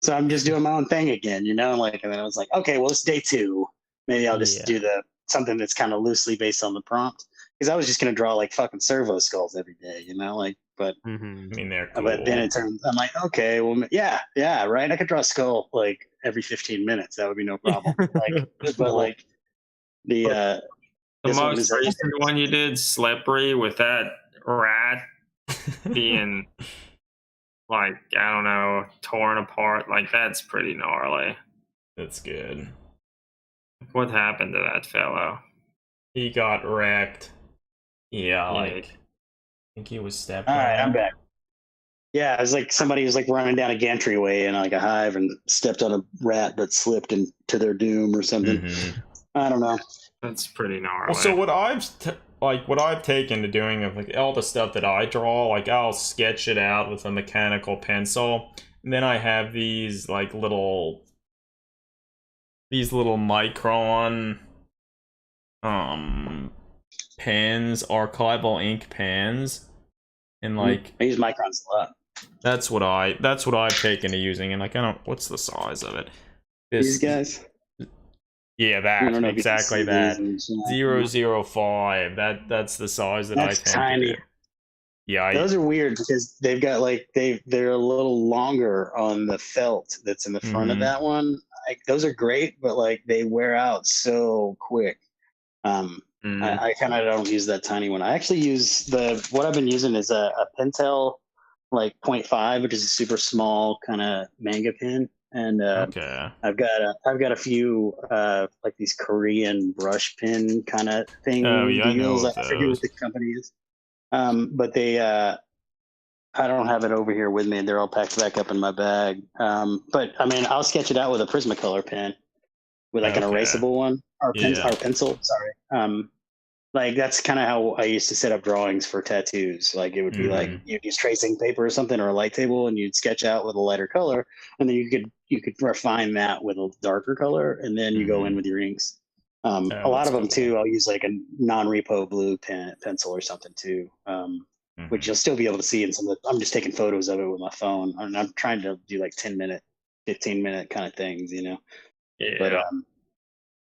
So I'm just doing my own thing again, you know. Like, and then I was like, okay, well, it's day 2. Maybe I'll just do something that's kind of loosely based on the prompt, because I was just gonna draw like fucking servo skulls every day, you know, like. But I mean, they're cool. But then I'm like, okay, well, yeah, right. I could draw a skull like every 15 minutes. That would be no problem. Like, but like the most recent one you did, Slippery, with that rat being like, I don't know, torn apart. Like, that's pretty gnarly. That's good. What happened to that fellow? He got wrecked. Yeah, like, I think he was stepped on. All right, I'm back. Yeah, it was like somebody was like running down a gantry in like a hive and stepped on a rat that slipped into their doom or something. I don't know. That's pretty gnarly. Well, so what I've taken to doing of like all the stuff that I draw, like I'll sketch it out with a mechanical pencil, and then I have these like little micron pens, archival ink pens, and like I use microns a lot. That's what I've taken to using, and like what's the size of it? These guys. Yeah, that exactly that 005. That's the size that that's I tend tiny. to do. Yeah, those are weird because they've got like they're a little longer on the felt that's in the front of that one. Like those are great, but like they wear out so quick. I kind of don't use that tiny one. I actually use what I've been using is a Pentel like 0.5, which is a super small kind of manga pen. And I've got a few like these Korean brush pen kind of thing. Oh yeah, deals. I forget what the company is. But they I don't have it over here with me. They're all packed back up in my bag. But I mean, I'll sketch it out with a Prismacolor pen, with like an erasable one or pencil. Sorry. Like that's kind of how I used to set up drawings for tattoos. Like it would be like you'd use tracing paper or something or a light table, and you'd sketch out with a lighter color, and then you could refine that with a darker color, and then you go in with your inks. A lot of them too, I'll use like a non-repo blue pencil or something too, which you'll still be able to see in some of the. I'm just taking photos of it with my phone, and I'm trying to do like 10-minute, 15-minute kind of things, you know. Yeah. But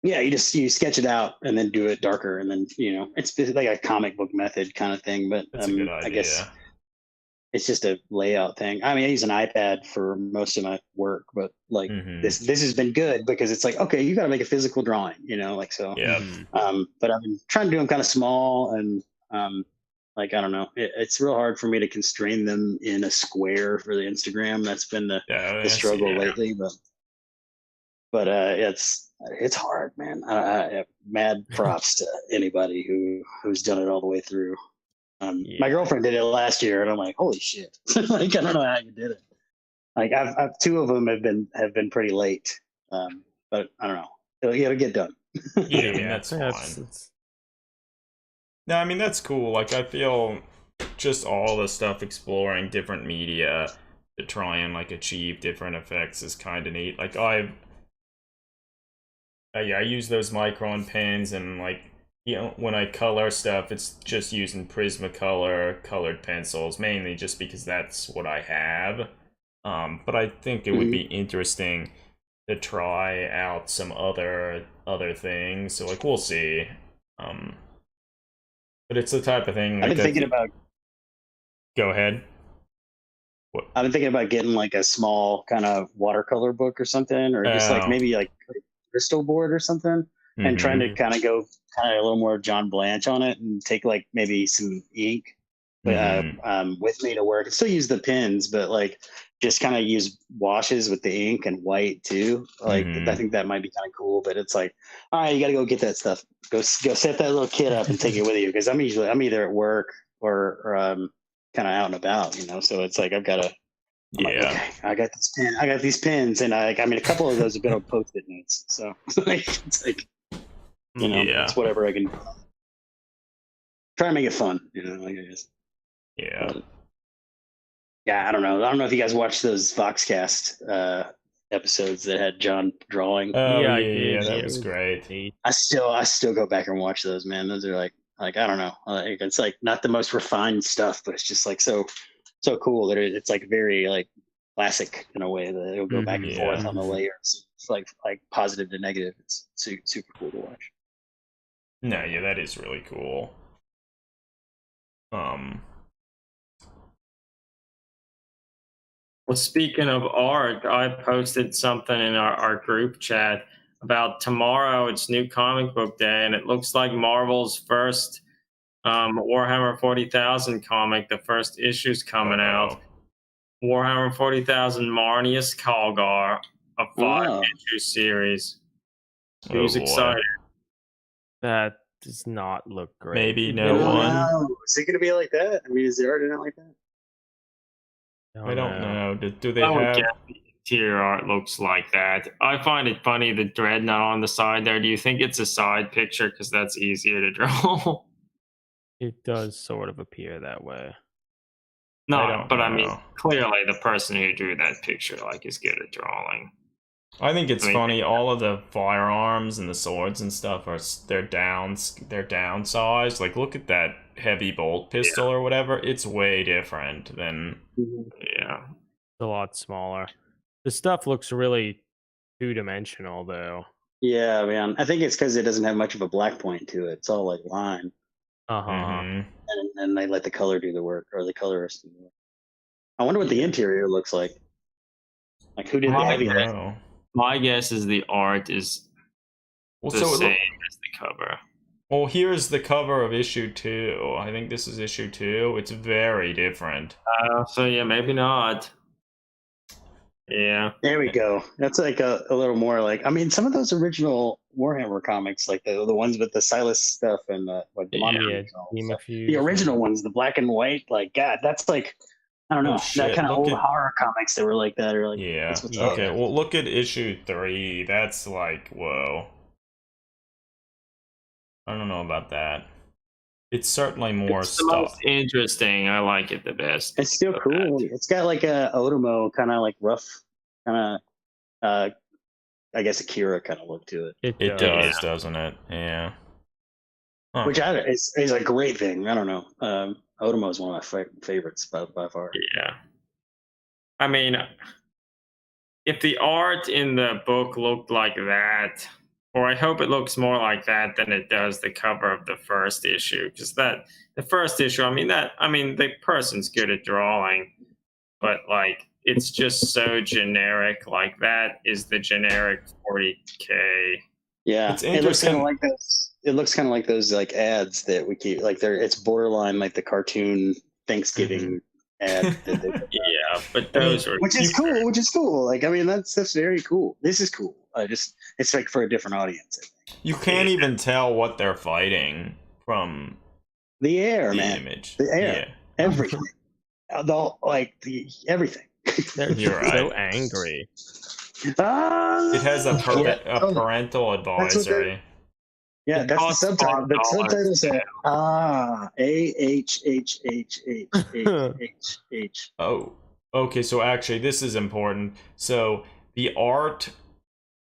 yeah, you sketch it out and then do it darker, and then it's like a comic book method kind of thing. But that's a good idea. I guess it's just a layout thing. I mean, I use an iPad for most of my work, but like this has been good because it's like, okay, you got to make a physical drawing, like so. Yeah. But I've been trying to do them kind of small, and like I don't know, it's real hard for me to constrain them in a square for the Instagram. That's been the struggle lately, but it's hard, man. Mad props to anybody who's done it all the way through. My girlfriend did it last year, and I'm like, holy shit! Like I don't know how you did it. Like I've 2 of them have been pretty late, but I don't know. It'll get done. Yeah, that's fine. No, I mean that's cool. Like I feel just all the stuff exploring different media to try and like achieve different effects is kind of neat. Like I use those micron pens, and like when I color stuff, it's just using Prismacolor colored pencils, mainly just because that's what I have. But I think it would be interesting to try out some other things. So like we'll see. But it's the type of thing. I've been thinking about. Go ahead. What? I've been thinking about getting like a small kind of watercolor book or something, or just like maybe like crystal board or something, and trying to kind of go a little more John Blanche on it, and take like maybe some ink with me to work. I still use the pens, but like just kind of use washes with the ink and white too. Like I think that might be kind of cool. But it's like, all right, you got to go get that stuff. Go set that little kit up and take it with you, because I'm either at work or kind of out and about, So it's like I've got to. Like, okay, I got this pen. I got these pens, and I mean, a couple of those have been on Post-it notes. So it's like, it's whatever I can try and make it fun. I guess. Yeah. Yeah, I don't know. I don't know if you guys watched those Voxcast episodes that had John drawing. Oh yeah, that was great. I still go back and watch those, man. Those are like Like, I don't know. Like, it's like not the most refined stuff, but it's just like so cool that it's like very like classic in a way that it'll go back and forth on the layers. It's like positive to negative. It's super cool to watch. No, yeah, that is really cool. Well, speaking of art, I posted something in our group chat about tomorrow. It's New Comic Book Day, and it looks like Marvel's first Warhammer 40,000 comic, the first issue's coming out. Warhammer 40,000 Marnius Kalgar, a 5-issue series. Who's excited? That does not look great. Maybe no one. Is it going to be like that? I mean, is the art not like that? I don't know. Do they I would have? guess the interior art looks like that. I find it funny the Dreadnought on the side there. Do you think it's a side picture because that's easier to draw? It does sort of appear that way. No, but I mean, clearly the person who drew that picture is good at drawing. I think it's funny. All of the firearms and the swords and stuff they're downsized. Like, look at that heavy bolt pistol or whatever. It's way different than it's a lot smaller. The stuff looks really 2-dimensional though. Yeah, man. I think it's because it doesn't have much of a black point to it. It's all like line. And they let the color do the work, or the colorist do the work. I wonder what the interior looks like. Like, who did the heavy lift? My guess is the art is the same as the cover. Well, here's the cover of issue 2. I think this is issue 2. It's very different. So yeah, maybe not. Yeah. There we go. That's like a little more like, I mean, some of those original Warhammer comics, like the ones with the Silas stuff and the the original ones, the black and white, like, God, that's like, I don't know, that kind of old horror comics that were like that, or like, okay. Well, look at issue 3. That's like, whoa. I don't know about that. It's certainly more it's the most interesting. I like it the best. It's still cool. It's got like a Otomo kind of like rough, kind of, I guess Akira kind of look to it. It does, doesn't it? Yeah. Which is a great thing. I don't know. Otomo is one of my favorites by far. Yeah. I mean, if the art in the book looked like that, or I hope it looks more like that than it does the cover of the first issue, because the first issue, the person's good at drawing, but like it's just so generic. Like, that is the generic 40K. Yeah, it's interesting. It looks kind of like this. It looks kind of like those like ads that we keep. Like it's borderline like the cartoon Thanksgiving ad. Yeah, but those are which is cool. Like, I mean, that's very cool. This is cool. It's like for a different audience. I think. You can't even tell what they're fighting from the air, the man. Image. The air, everything, everything. You're so angry. It has a parental advisory. Yeah, that's the subtitle. The subtitle said AHHHHHH. Oh, okay. So actually, this is important. So the art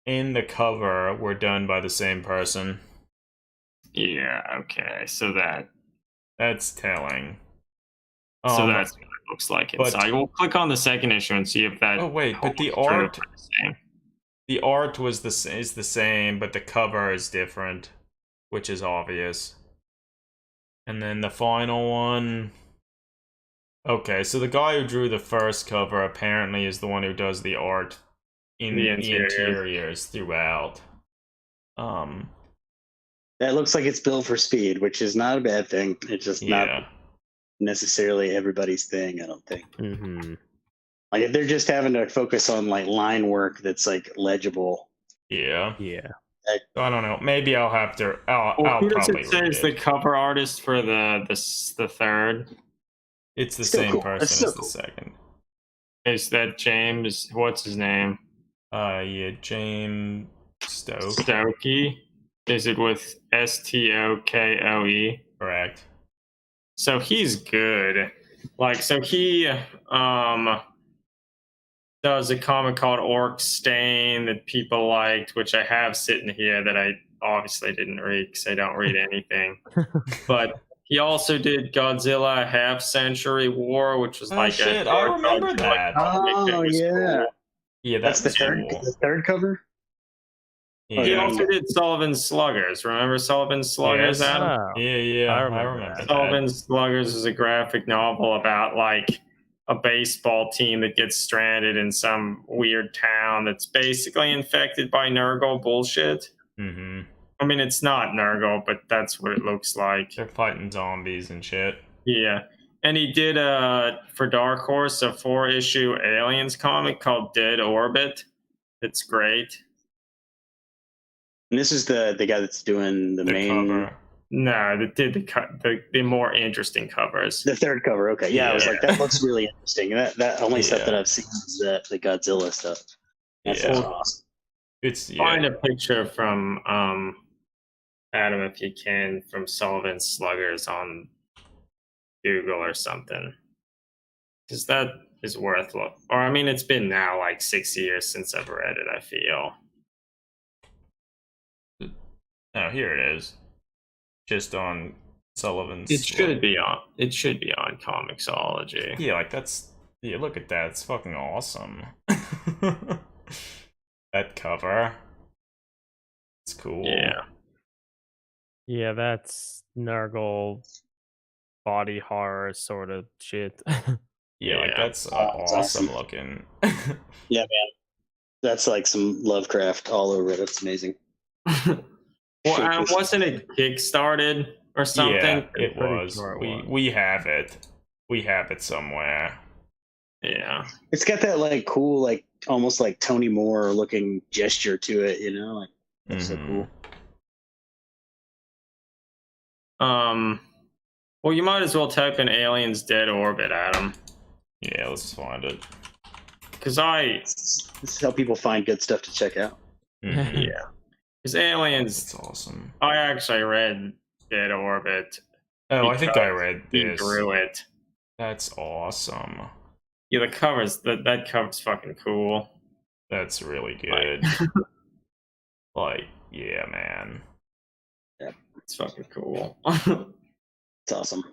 and the cover were done by the same person. Yeah. Okay. So that's telling. So that's what it looks like inside. We'll click on the second issue and see if that. Oh wait, but the art is the same, but the cover is different, which is obvious. And then the final one. Okay, so the guy who drew the first cover apparently is the one who does the art in the interiors throughout. That looks like it's built for speed, which is not a bad thing. It's just not necessarily everybody's thing, I don't think. Like, if they're just having to focus on like line work that's like legible. Yeah. I don't know. Maybe I'll have to. I'll who does probably. It say is the cover artist for the third. It's the same person as the second. Is that James? What's his name? James Stoke. Stokey. Is it with Stokoe? Correct. So he's good. Like, so he does a comic called Orc Stain that people liked, which I have sitting here that I obviously didn't read because I don't read anything. But he also did Godzilla Half Century War, which was Oh like shit, a I dark remember Godzilla that. comic that Oh was yeah, cool. Yeah, that's the was third cool. the third cover. Yeah. He also did Sullivan Sluggers. Remember Sullivan Sluggers, Yes. Adam? Oh, Yeah, I I remember remember that. that. Sullivan Sluggers is a graphic novel about like a baseball team that gets stranded in some weird town that's basically infected by Nurgle bullshit. Mm-hmm. I mean, it's not Nurgle, but that's what it looks like. They're fighting zombies and shit. Yeah. And he did for Dark Horse a 4-issue Aliens comic called Dead Orbit. It's great. And this is the guy that's doing the main cover. No, that did the more interesting covers. the third cover. Okay, yeah, I was Yeah. like, that looks really interesting. That only stuff Yeah. that I've seen is the Godzilla stuff. That's Yeah. awesome. It's Find a picture from Adam, if you can, from Sullivan Sluggers on Google or something, because that is worth look. Or I mean, it's been now like 6 years since I've read it. I feel. Oh, here it is. Just on Sullivan's. It should be on. It should be on Comixology. Yeah, like that's. Yeah, look at that. It's fucking awesome. That cover. It's cool. Yeah. Yeah, that's Nurgle body horror sort of shit. Yeah, like Yeah. that's That's awesome awesome. looking. Yeah, man. That's like some Lovecraft all over it. That's amazing. Well, Adam, wasn't it kickstarted or something? Yeah, it Pretty was. sure it was. We have it. We have it somewhere. Yeah. It's got that like cool, like almost like Tony Moore looking gesture to it, you know? Like that's so cool. Well, you might as well type in Aliens Dead Orbit, Adam. Yeah, let's find it. Because This is how people find good stuff to check out. Mhm. yeah. Because Aliens, It's awesome. I actually read Dead Orbit. Oh, I think I read He this. drew it. That's awesome. Yeah, the covers, that cover's fucking cool. That's really good. Like, yeah, man. It's fucking cool. It's awesome.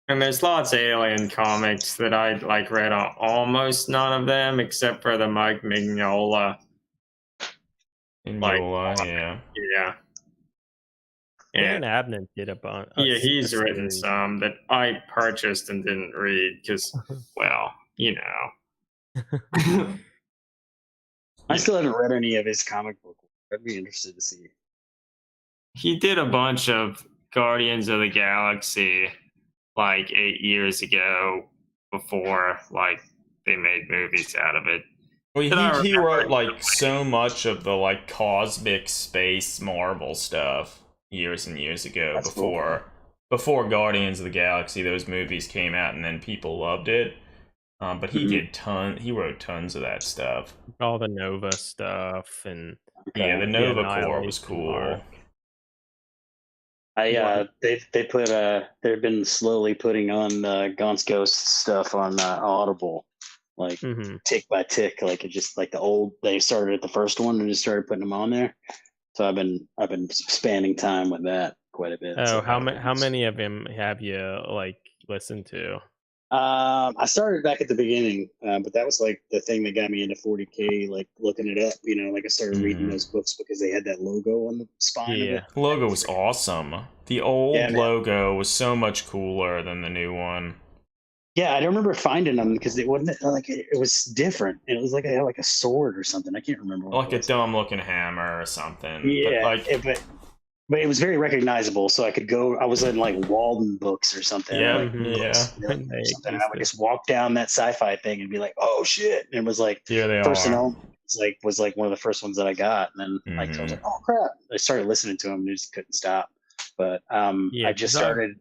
And there's lots of Alien comics that I like read almost none of them except for the Mike Mignola. Mignola, yeah. Yeah. Dan Abnett did a bunch. Yeah, he's written some that I purchased and didn't read because, well, you know. I still haven't read any of his comic book. I'd be interested to see. He did a bunch of Guardians of the Galaxy like 8 years ago before like they made movies out of it. Well, he wrote like so much of the like cosmic space Marvel stuff years and years ago. That's before Guardians of the Galaxy, those movies came out and then people loved it. But he he wrote tons of that stuff. All the Nova stuff and Yeah, the Nova Corps Annihilation was cool. arc. They've been slowly putting on Gaunt's Ghost stuff on Audible, like tick by tick, like it just like they started at the first one and just started putting them on there. So I've been spending time with that quite a bit. Oh, so how many of them have you like listened to? I started back at the beginning, but that was like the thing that got me into 40K, like looking it up, you know, like I started reading those books because they had that logo on the spine of it. The logo was awesome. The old logo was so much cooler than the new one. Yeah, I remember finding them because it wasn't like it was different. And it was like a sword or something. I can't remember. Like a dumb looking hammer or something. Yeah, but it was very recognizable. So I could go. I was in like Walden books or something. Yeah, and I would just walk down that sci-fi thing and be like, "Oh shit!" And it was like First and Only was like one of the first ones that I got. And then like I was like, "Oh crap!" I started listening to them and just couldn't stop. But I just started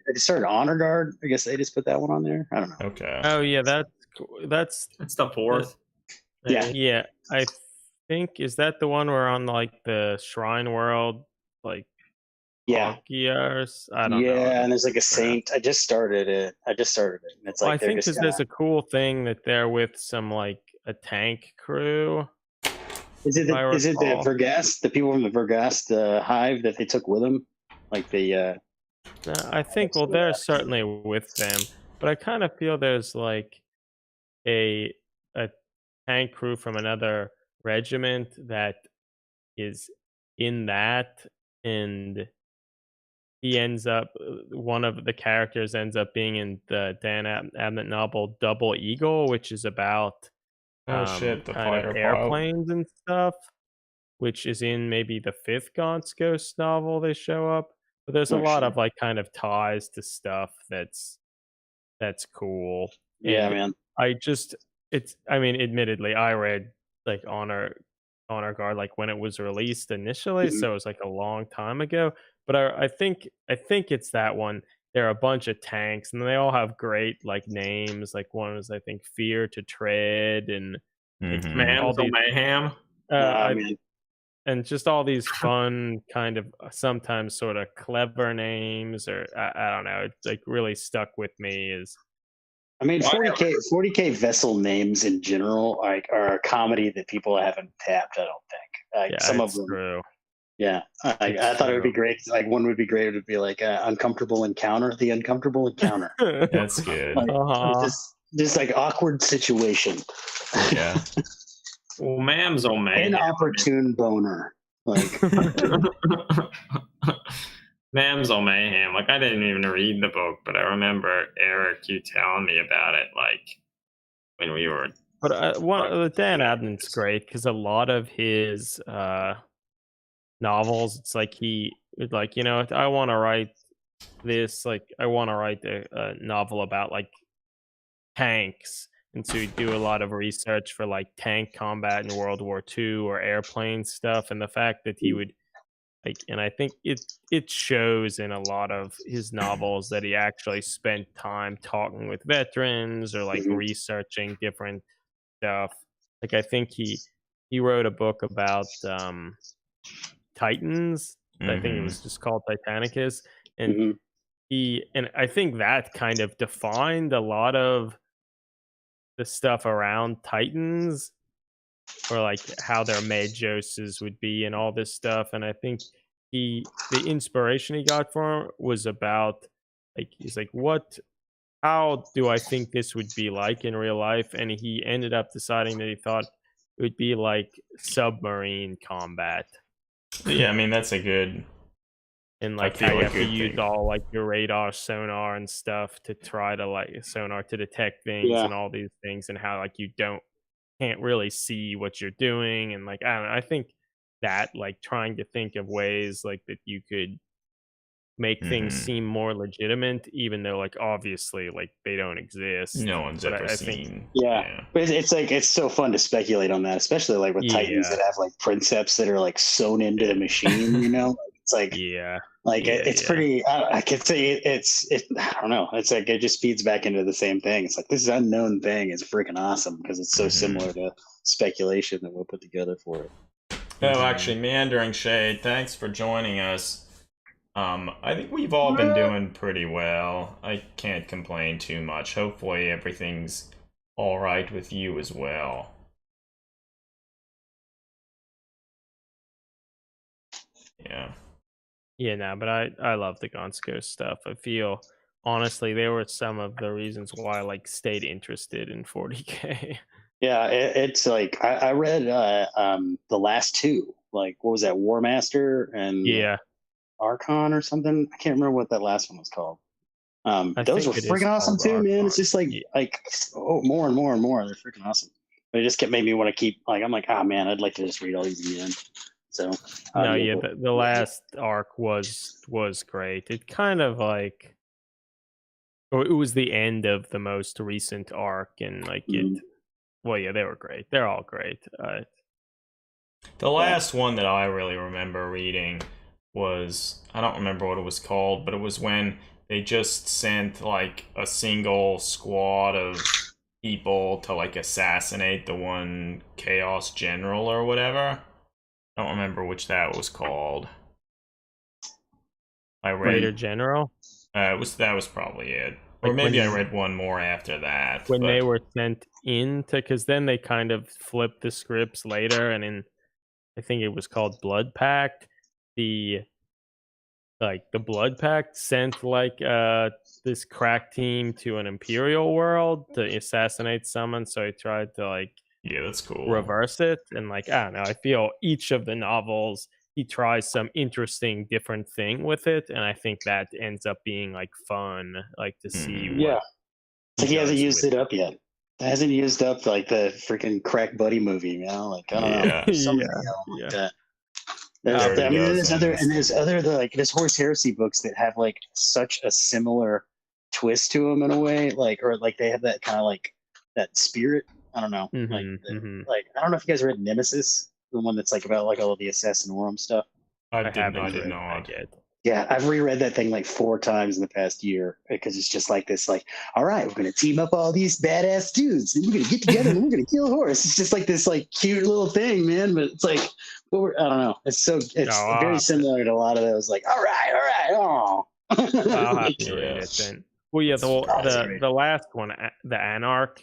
Honor Guard. I guess they just put that one on there. I don't know. Okay. Oh yeah, that's the fourth. Yeah. I think is that the one where on like the Shrine World, like I don't know. Yeah, and there's like a saint. I just started it. And it's like I think because there's a cool thing that they're with some like a tank crew. Is it if I is it the recall. Vergast, the people from the Vergast hive that they took with them? Like the I think, well, they're certainly with them, but I kind of feel there's like a a tank crew from another regiment that is in that, and he ends up one of the characters ends up being in the Dan Abnett novel Double Eagle, which is about Oh shit, the kind of fighter pilot. airplanes and stuff, which is in maybe the fifth Gaunt's Ghost novel they show up. But there's a oh lot shit. of like kind of ties to stuff that's cool. Yeah, And man. I just it's I mean, admittedly, I read like Honor Guard like when it was released initially, Mhm. so it was like a long time ago. But I think it's that one. There are a bunch of tanks, and they all have great like names. Like one is I think Fear to Tread, and like all Mamsel these. Mayhem. I Man. and just all these fun kind of sometimes sort of clever names, or I don't know. It like really stuck with me. Is I mean, Well, I 40K vessel names in general are a comedy that people haven't tapped. I don't think. Like yeah, some of it's them, true. yeah. It's I thought it would be true. great. Like one would be great. It would be like uncomfortable encounter. The uncomfortable encounter. That's good. Like Uh-huh. just like awkward situation. Yeah. Well, Mamsel Mayhem. Inopportune boner. Like Mamsel Mayhem. Like I didn't even read the book, but I remember Eric you telling me about it. Like when we were. But the Dan Yeah. Abnett's great because a lot of his novels, it's like he would like, I want to write this, like I want to write a novel about like tanks, and so he'd do a lot of research for like tank combat in World War II or airplane stuff, and the fact that he would like, and I think it shows in a lot of his novels that he actually spent time talking with veterans or like mhm, researching different stuff. Like I think he wrote a book about Titans. I think it was just called Titanicus, and mhm. and I think that kind of defined a lot of the stuff around Titans, or like how their Majoses would be and all this stuff. And I think the inspiration he got from it was about like he's like, how do I think this would be like in real life? And he ended up deciding that he thought it would be like submarine combat, Yeah, I mean that's a good. and I like how feel you a have to good use thing. all like your radar, sonar, and stuff to try to like sonar to detect things Yeah. and all these things, and how like you can't really see what you're doing, and like I don't know, I think that like trying to think of ways like that you could make things Hmm. seem more legitimate, even though like obviously like they don't exist. No one's But ever I think seen. Yeah. Yeah. But it's like it's so fun to speculate on that, especially like with Titans yeah, that have like princeps that are like sewn into the machine. It's like yeah, Yeah, it's yeah. pretty. I could say I don't know. It's like it just feeds back into the same thing. It's like this unknown thing is freaking awesome because it's so Hmm. similar to speculation that we'll put together for it. Oh, mhm. actually, Meandering Shade, thanks for joining us. I think we've all been doing pretty well. I can't complain too much. Hopefully, everything's all right with you as well. Yeah. Yeah, no, but I love the Gonsko stuff. I feel honestly they were some of the reasons why I like stayed interested in 40K. Yeah, it's like I read the last two. Like what was that, War Master and Yeah, Archon or something? I can't remember what that last one was called. I Those think were it is freaking awesome called too, man. It's Archon. just like Yeah. more and more and more. They're freaking awesome. But it just kept made me want to keep like I'm like, oh man, I'd like to just read all these again. So No, yeah, audiobook. the last arc was great. It kind of like, or it was the end of the most recent arc, and like Mhm. well, yeah, they were great. They're all great. The Yeah. last one that I really remember reading was, I don't remember what it was called, but it was when they just sent like a single squad of people to like assassinate the one Chaos General or whatever. I don't remember which that was called. I read Raider General. that was probably it. Or Like maybe when- I read one more after that. when but they were sent into, because then they kind of flipped the scripts later, and in I think it was called Blood Pact, the Blood Pact sent like this crack team to an Imperial world to assassinate someone, so he tried to like yeah, that's cool. reverse it. And like, I don't know, I feel each of the novels he tries some interesting different thing with it, and I think that ends up being like fun, like to see Mhm. what Yeah. It's like he hasn't does used with it up yet. It hasn't used up like the freaking crack buddy movie, you know? Like I don't know. Yeah. There's so many Yeah, of them yeah. like that. Dirty I mean, there's Dozens. there's Horse Heresy books that have like such a similar twist to them in a way, like or like they have that kind of like that spirit. I don't know, like like I don't know if you guys read Nemesis, the one that's like about like all of the Assassinorum stuff. I I did haven't read not. that yet. Yeah, I've reread that thing like 4 times in the past year because it's just like this, like, all right, we're gonna team up all these badass dudes and we're gonna get together and we're gonna kill a horse. It's just like this like cute little thing, man. But it's like, I don't know. It's very similar to a lot of those. Like, all right, oh. I'll have to Yeah. read it then. Well, yeah, the last one, the Anarch,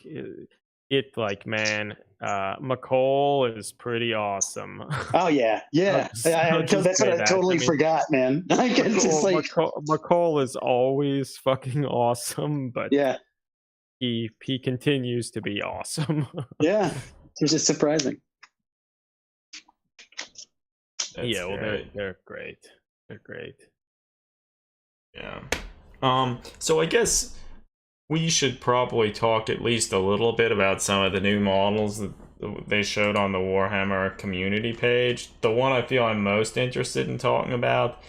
it like, man, McCall is pretty awesome. Oh yeah. That's what I totally forgot, man. Like, it's just like McCall is always fucking awesome, but yeah, he continues to be awesome. yeah, it's just surprising. That's yeah, well, great. they're great. They're great. Yeah. So I guess we should probably talk at least a little bit about some of the new models that they showed on the Warhammer community page. The one I feel I'm most interested in talking about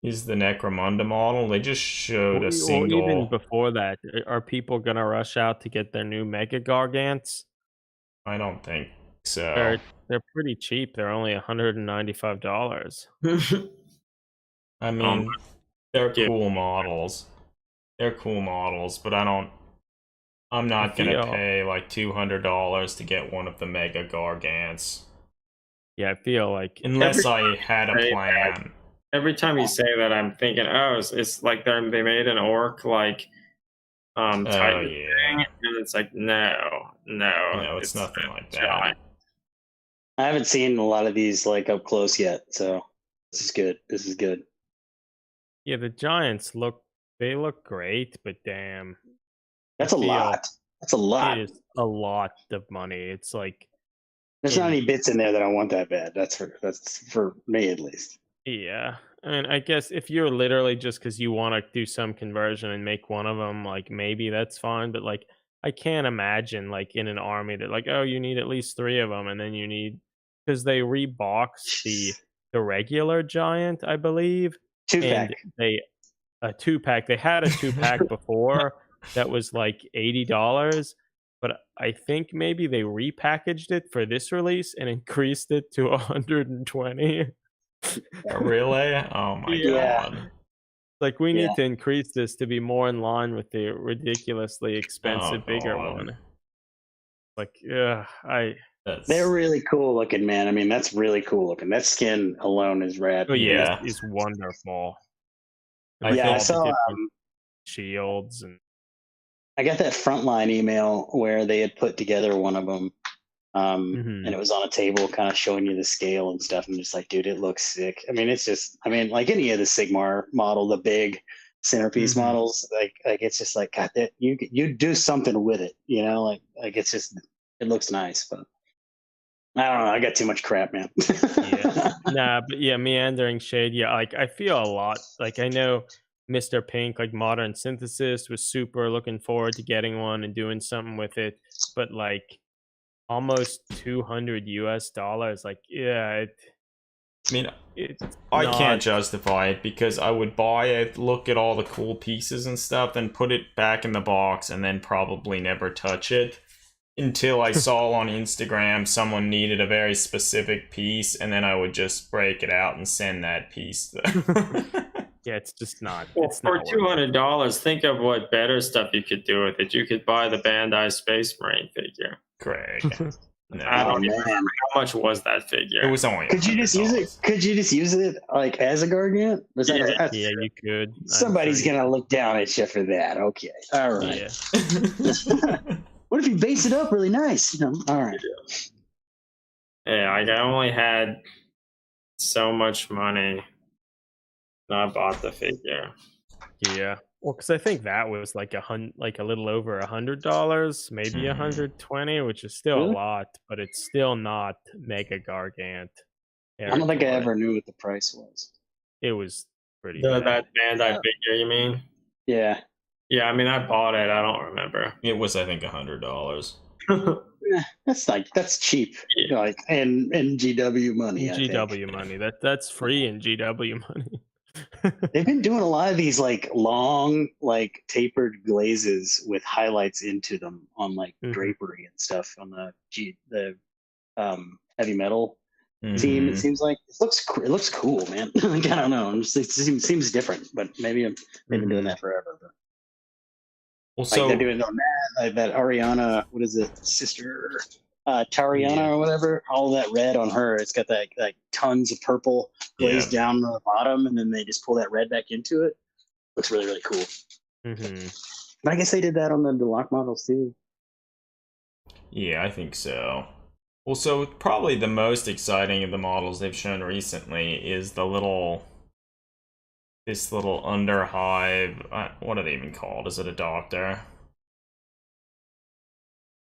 is the Necromunda model. They just showed a single. Even before that, are people gonna rush out to get their new Mega Gargants? I don't think so. They're pretty cheap. They're only $195. I mean, they're cool models. They're cool models, but I'm not gonna pay like $200 to get one of the Mega Gargants. Yeah, I feel like unless I had a plan. Every time you say that, I'm thinking, oh, it's like they made an orc like Titan thing, and it's like no, it's nothing like that. Giant. I haven't seen a lot of these like up close yet, so this is good. Yeah, the Giants look great, but damn, that's a lot. That's a lot. It is a lot of money. It's like there's not any bits in there that I want that bad. That's for me at least. Yeah, I mean, I guess if you're literally just because you want to do some conversion and make one of them, like maybe that's fine. But like, I can't imagine like in an army that like, oh, you need at least 3 of them, and then you need, because they reboxed the regular Giant, I believe. 2-pack. And a 2-pack. They had a 2-pack before that was like $80, but I think maybe they repackaged it for this release and increased it to $120. Really? Oh my god. Like, we need to increase this to be more in line with the ridiculously expensive bigger one. Like, they're really cool looking, man. I mean, that's really cool looking. That skin alone is rad. Oh yeah, it's wonderful. I saw shields, and I got that Frontline email where they had put together one of them. And it was on a table kind of showing you the scale and stuff. I'm just like, dude, it looks sick. I mean, it's just, like any of the Sigmar model, the big centerpiece models, like it's just like, God, that you do something with it, you know, like it's just, it looks nice, but I don't know. I got too much crap, man. But yeah, Meandering Shade. Yeah. Like, I feel a lot. Like, I know Mr. Pink, like Modern Synthesis, was super looking forward to getting one and doing something with it, but like, almost $200. Like, I can't justify it because I would buy it, look at all the cool pieces and stuff, then put it back in the box, and then probably never touch it until I saw on Instagram someone needed a very specific piece, and then I would just break it out and send that piece. Yeah, it's just not. Well, for $200, think of what better stuff you could do with it. You could buy the Bandai Space Marine figure. Craig. No, I don't even remember how How much was that figure? It was only. Could you just use it? $100. Could you just use it like as a Gargant? Was that Yeah. Yeah, you could. I'm Somebody's sure you gonna look down at you for that. Okay, all could. right. Yeah. What if you base it up really nice? All right. Yeah, like I only had so much money, and I bought the figure. Yeah. Well, because I think that was like a little over $100, maybe Mhm. 120, which is still Really? a lot, but it's still not Mega Gargant. I don't think I territory. ever knew what the price was. It was pretty That bad. Bandai figure, you mean? Yeah. Yeah, I mean I bought it. I don't remember. It was, I think, $100. That's cheap. Yeah. Like and GW money. I think. GW money. That's free in GW money. They've been doing a lot of these like long, like tapered glazes with highlights into them on like Mhm. drapery and stuff on the heavy metal team. It Mhm. seems like it looks cool, man. Like, I don't know. It seems different, but maybe they've been doing that forever. But Well, like so they're doing on that, like that Ariana, what is it, sister Tariana Yeah. or whatever. All that red on her. It's got that like tons of purple glazed down the bottom, and then they just pull that red back into it. Looks really really cool. But I guess they did that on the Deluxe models too. yeah, I think so. Well, so probably the most exciting of the models they've shown recently is this little underhive. What are they even called? Is it a doctor?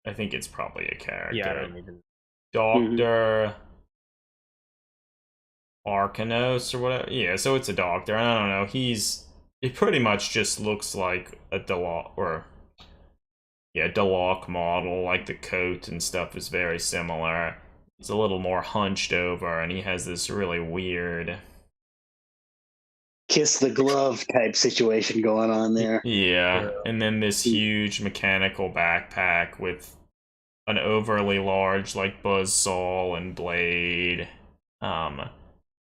I think it's probably a character. Yeah, I don't even. Doctor Arcanos or whatever. Yeah, so it's a doctor. I don't know. It pretty much just looks like a Deloc model. Like the coat and stuff is very similar. He's a little more hunched over, and he has this really weird Kiss the glove type situation going on there. Yeah, and then this huge mechanical backpack with an overly large like buzzsaw and blade.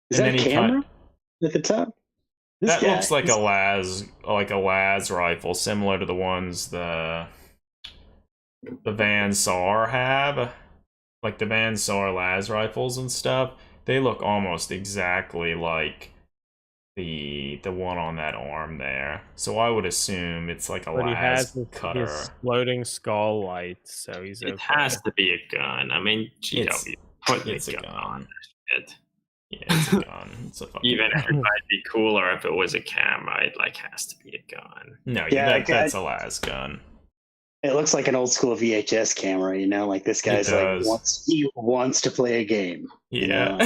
Is that a camera at the top? That looks like a las rifle, similar to the ones the Van Saar have, like the Van Saar las rifles and stuff. They look almost exactly like the one on that arm there. So I would assume it's like a But he has las cutter. his floating skull light, so he's okay. It has to be a gun. I mean, GW put It's the a gun gun. on that shit. Yeah, it's a gun. It's a fucking Even gun. if it might be cooler if it was a camera, it like has to be a gun. No, Yeah, that's a las gun. It looks like an old school VHS camera, like this guy's like he wants to play a game. Yeah.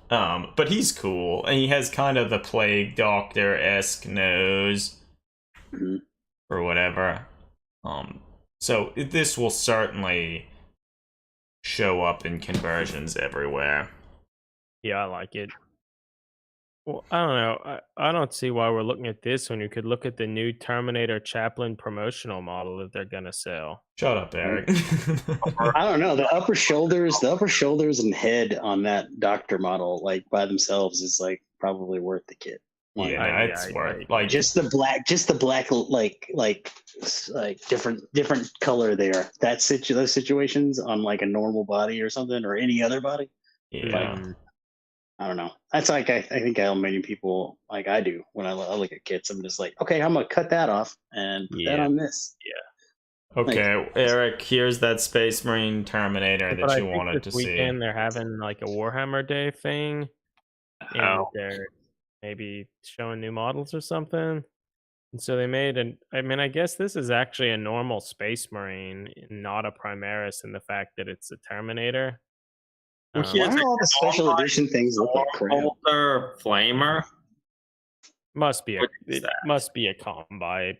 But he's cool, and he has kind of the Plague Doctor-esque nose, or whatever. So this will certainly show up in conversions everywhere. Yeah, I like it. Well, I don't know. I don't see why we're looking at this when you could look at the new Terminator Chaplin promotional model that they're gonna sell. Shut up, Eric. I don't know. The upper shoulders and head on that Doctor model, like by themselves, is like probably worth the kit. Yeah, it's worth like just the black, like different color there. Those situations on like a normal body or something, or any other body. Yeah. I don't know. That's like I think many people like I do when I look at kits. I'm just like, okay, I'm gonna cut that off and put that on this. Yeah. Okay, Eric. Here's that Space Marine Terminator that you wanted to see. Weekend they're having like a Warhammer Day thing, and they're maybe showing new models or something. And so they made I guess this is actually a normal Space Marine, not a Primaris, in the fact that it's a Terminator. Why do all the special edition things look like crap? Bolter flamer must be a Combine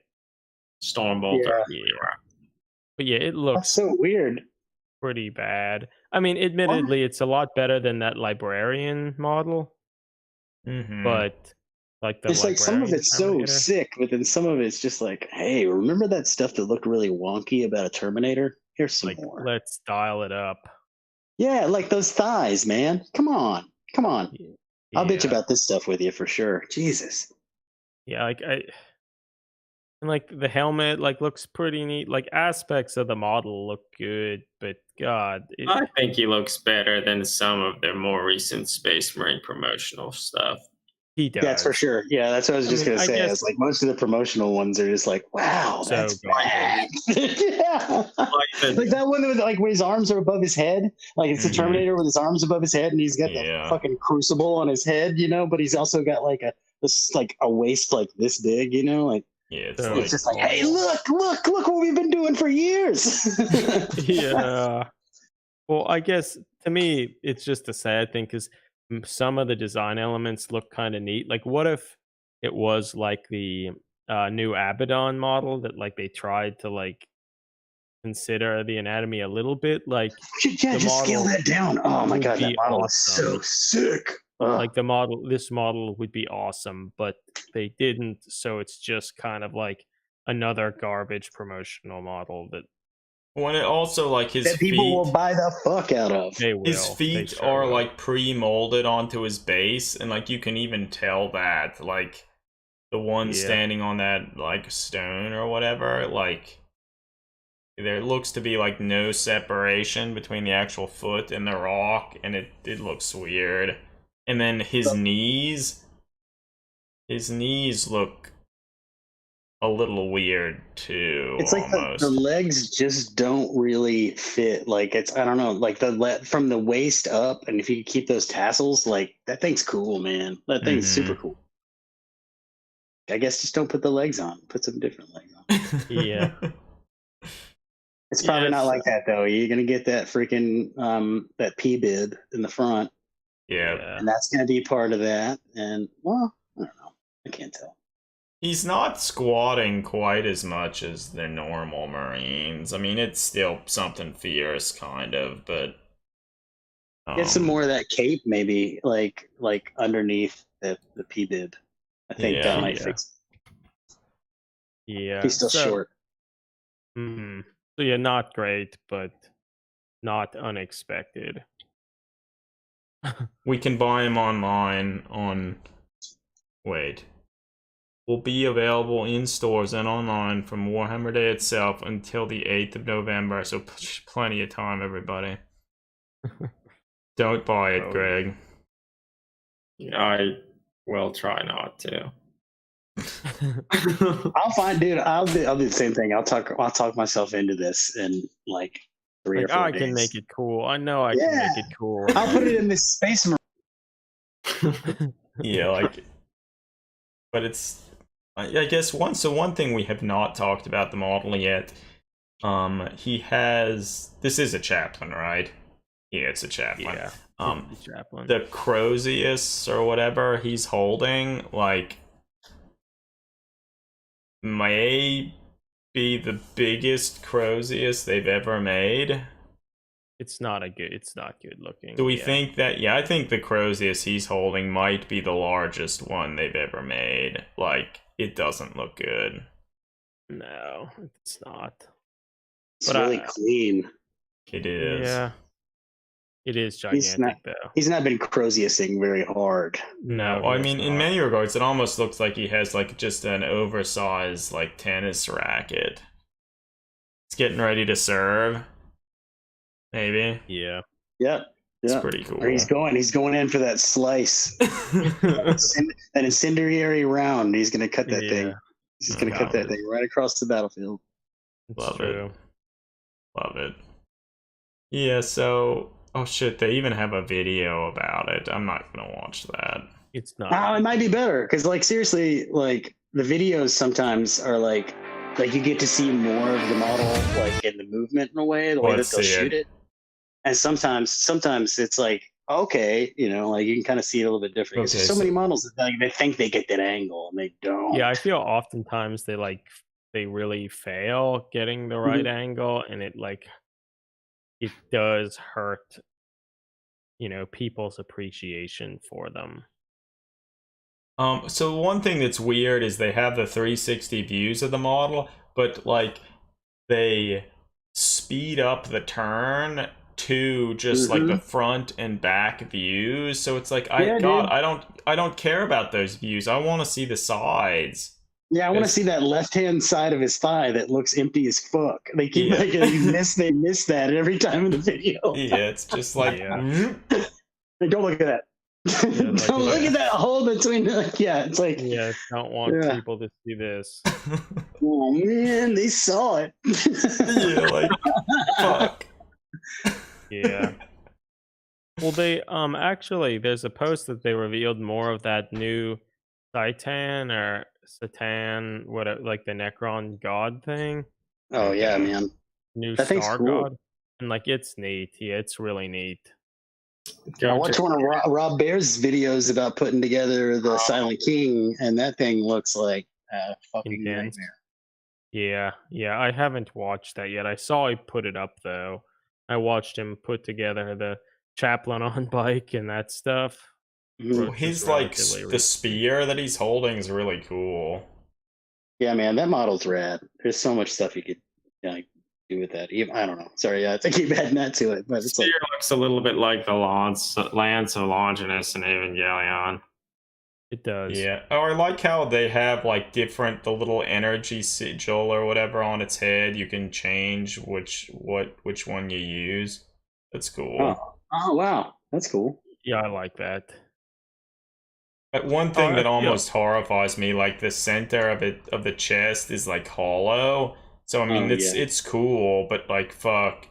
Stormbolter. Yeah. But yeah, it looks so weird. Pretty bad. I mean, admittedly, it's a lot better than that Librarian model. But like it's like some of it's so sick, but then some of it's just like, hey, remember that stuff that looked really wonky about a Terminator? Here's some more. Let's dial it up. Yeah, like those thighs, man. Come on. Yeah. I'll bitch about this stuff with you for sure. Jesus. Yeah, like And like the helmet like looks pretty neat. Like aspects of the model look good, but God, I think he looks better than some of their more recent Space Marine promotional stuff. he does. That's for sure. Yeah, that's what I was just gonna say. It's like most of the promotional ones are just like, wow, So that's bad. Yeah. Like Like that one with like where his arms are above his head. Like it's a Terminator with his arms above his head, and he's got the fucking crucible on his head, but he's also got like a waist like this big, like. Yeah, it's just like, hey, look what we've been doing for years. Yeah. Well, I guess to me, it's just a sad thing because some of the design elements look kind of neat. Like, what if it was like the new Abaddon model that like they tried to like consider the anatomy a little bit? Like, yeah, just scale that down. Oh my god, that model is so sick. Like this model would be awesome, but they didn't. So it's just kind of like another garbage promotional model that. When it also like his that people will buy the fuck out of. They will. His feet are like pre-molded onto his base, and like you can even tell that like the one standing on that like stone or whatever, like there looks to be like no separation between the actual foot and the rock, and it looks weird. And then his knees look a little weird too. It's like the legs just don't really fit. Like I don't know, like from the waist up, and if you keep those tassels, like that thing's cool, man. That thing's super cool. I guess just don't put the legs on. Put some different legs on. Yeah. It's probably not like that though. You're gonna get that freaking that P bib in the front. Yeah. And that's gonna be part of that. And well, I don't know. I can't tell. He's not squatting quite as much as the normal Marines. I mean, it's still something fierce, kind of, but get some more of that cape, maybe, like underneath the P bib. I think that might fix it. Yeah, he's still short. So yeah, not great, but not unexpected. We can buy him online on. Wait. Will be available in stores and online from Warhammer Day itself until the 8th of November, so plenty of time, everybody. Don't buy it, Greg. I will try not to. I'll do the same thing. I'll talk myself into this in like 3 or 4 days. I can make it cool. I know I can make it cool. I'll put it in this Space Marine. Yeah, like, but it's. I guess one thing we have not talked about the model yet. He has. This is a chaplain, right? Yeah, it's a chaplain. Yeah. Chaplain. The Crozius or whatever he's holding, like, may be the biggest Crozius they've ever made. It's not good looking. Do we think that? Yeah, I think the Crozius he's holding might be the largest one they've ever made. Like, it doesn't look good. No, it's not. It's really clean. It is. Yeah. It is gigantic, though. He's not been Croziusing very hard. No, I mean, in many regards, it almost looks like he has like just an oversized like tennis racket. It's getting ready to serve. Maybe. Yeah. Yep. It's pretty cool. Or he's going in for that slice. That incendiary round. He's going to cut that thing. He's going to cut that thing right across the battlefield. Love it. Yeah, so oh shit, they even have a video about it. I'm not going to watch that. It's not. Oh, it might be better cuz like seriously, like the videos sometimes are like you get to see more of the model like in the movement in a way, the way that they'll shoot it. And sometimes it's like, okay, like you can kind of see it a little bit different. There's so many models that like, they think they get that angle and they don't. Yeah, I feel oftentimes they really fail getting the right angle, and it does hurt, people's appreciation for them. So one thing that's weird is they have the 360 views of the model, but like they speed up the turn to just like the front and back views. So it's like I don't care about those views. I want to see the sides. Yeah, I want to It's- see that left-hand side of his thigh that looks empty as fuck. They keep Yeah. like they miss that every time in the video. Yeah, it's just like Yeah. Like, don't look at that. Yeah, like, Don't look at that hole between. Like, yeah, it's like, Yeah, don't want Yeah. people to see this. oh man, they saw it. yeah, like fuck. Yeah. Well, they actually there's a post that they revealed more of that new Titan or Satan, what like the Necron god thing, Oh yeah, Okay. man. new That thing's star cool. god, and like it's neat. Yeah, it's really neat. I watched one of Rob Bear's videos about putting together the Silent King, and that thing looks like a fucking Intense. nightmare. Yeah, I haven't watched that yet. I saw he put it up though. I watched him put together the chaplain on bike and that stuff. Mhm. Which His was like relatively the recent. spear that he's holding is really cool. Yeah, man, that model's rad. There's so much stuff you could like do with that. Even I don't know. Sorry, yeah, I keep adding that to it, but it's like Spear looks a little bit like the Lance of Longinus and Evangelion. It does. Yeah. Oh, I like how they have like the little energy sigil or whatever on its head. You can change which one you use. That's cool. oh wow, that's cool. Yeah, I like that. But one thing that yeah. almost horrifies me, like the center of the chest is like hollow. So I mean, Oh, it's cool, but like fuck,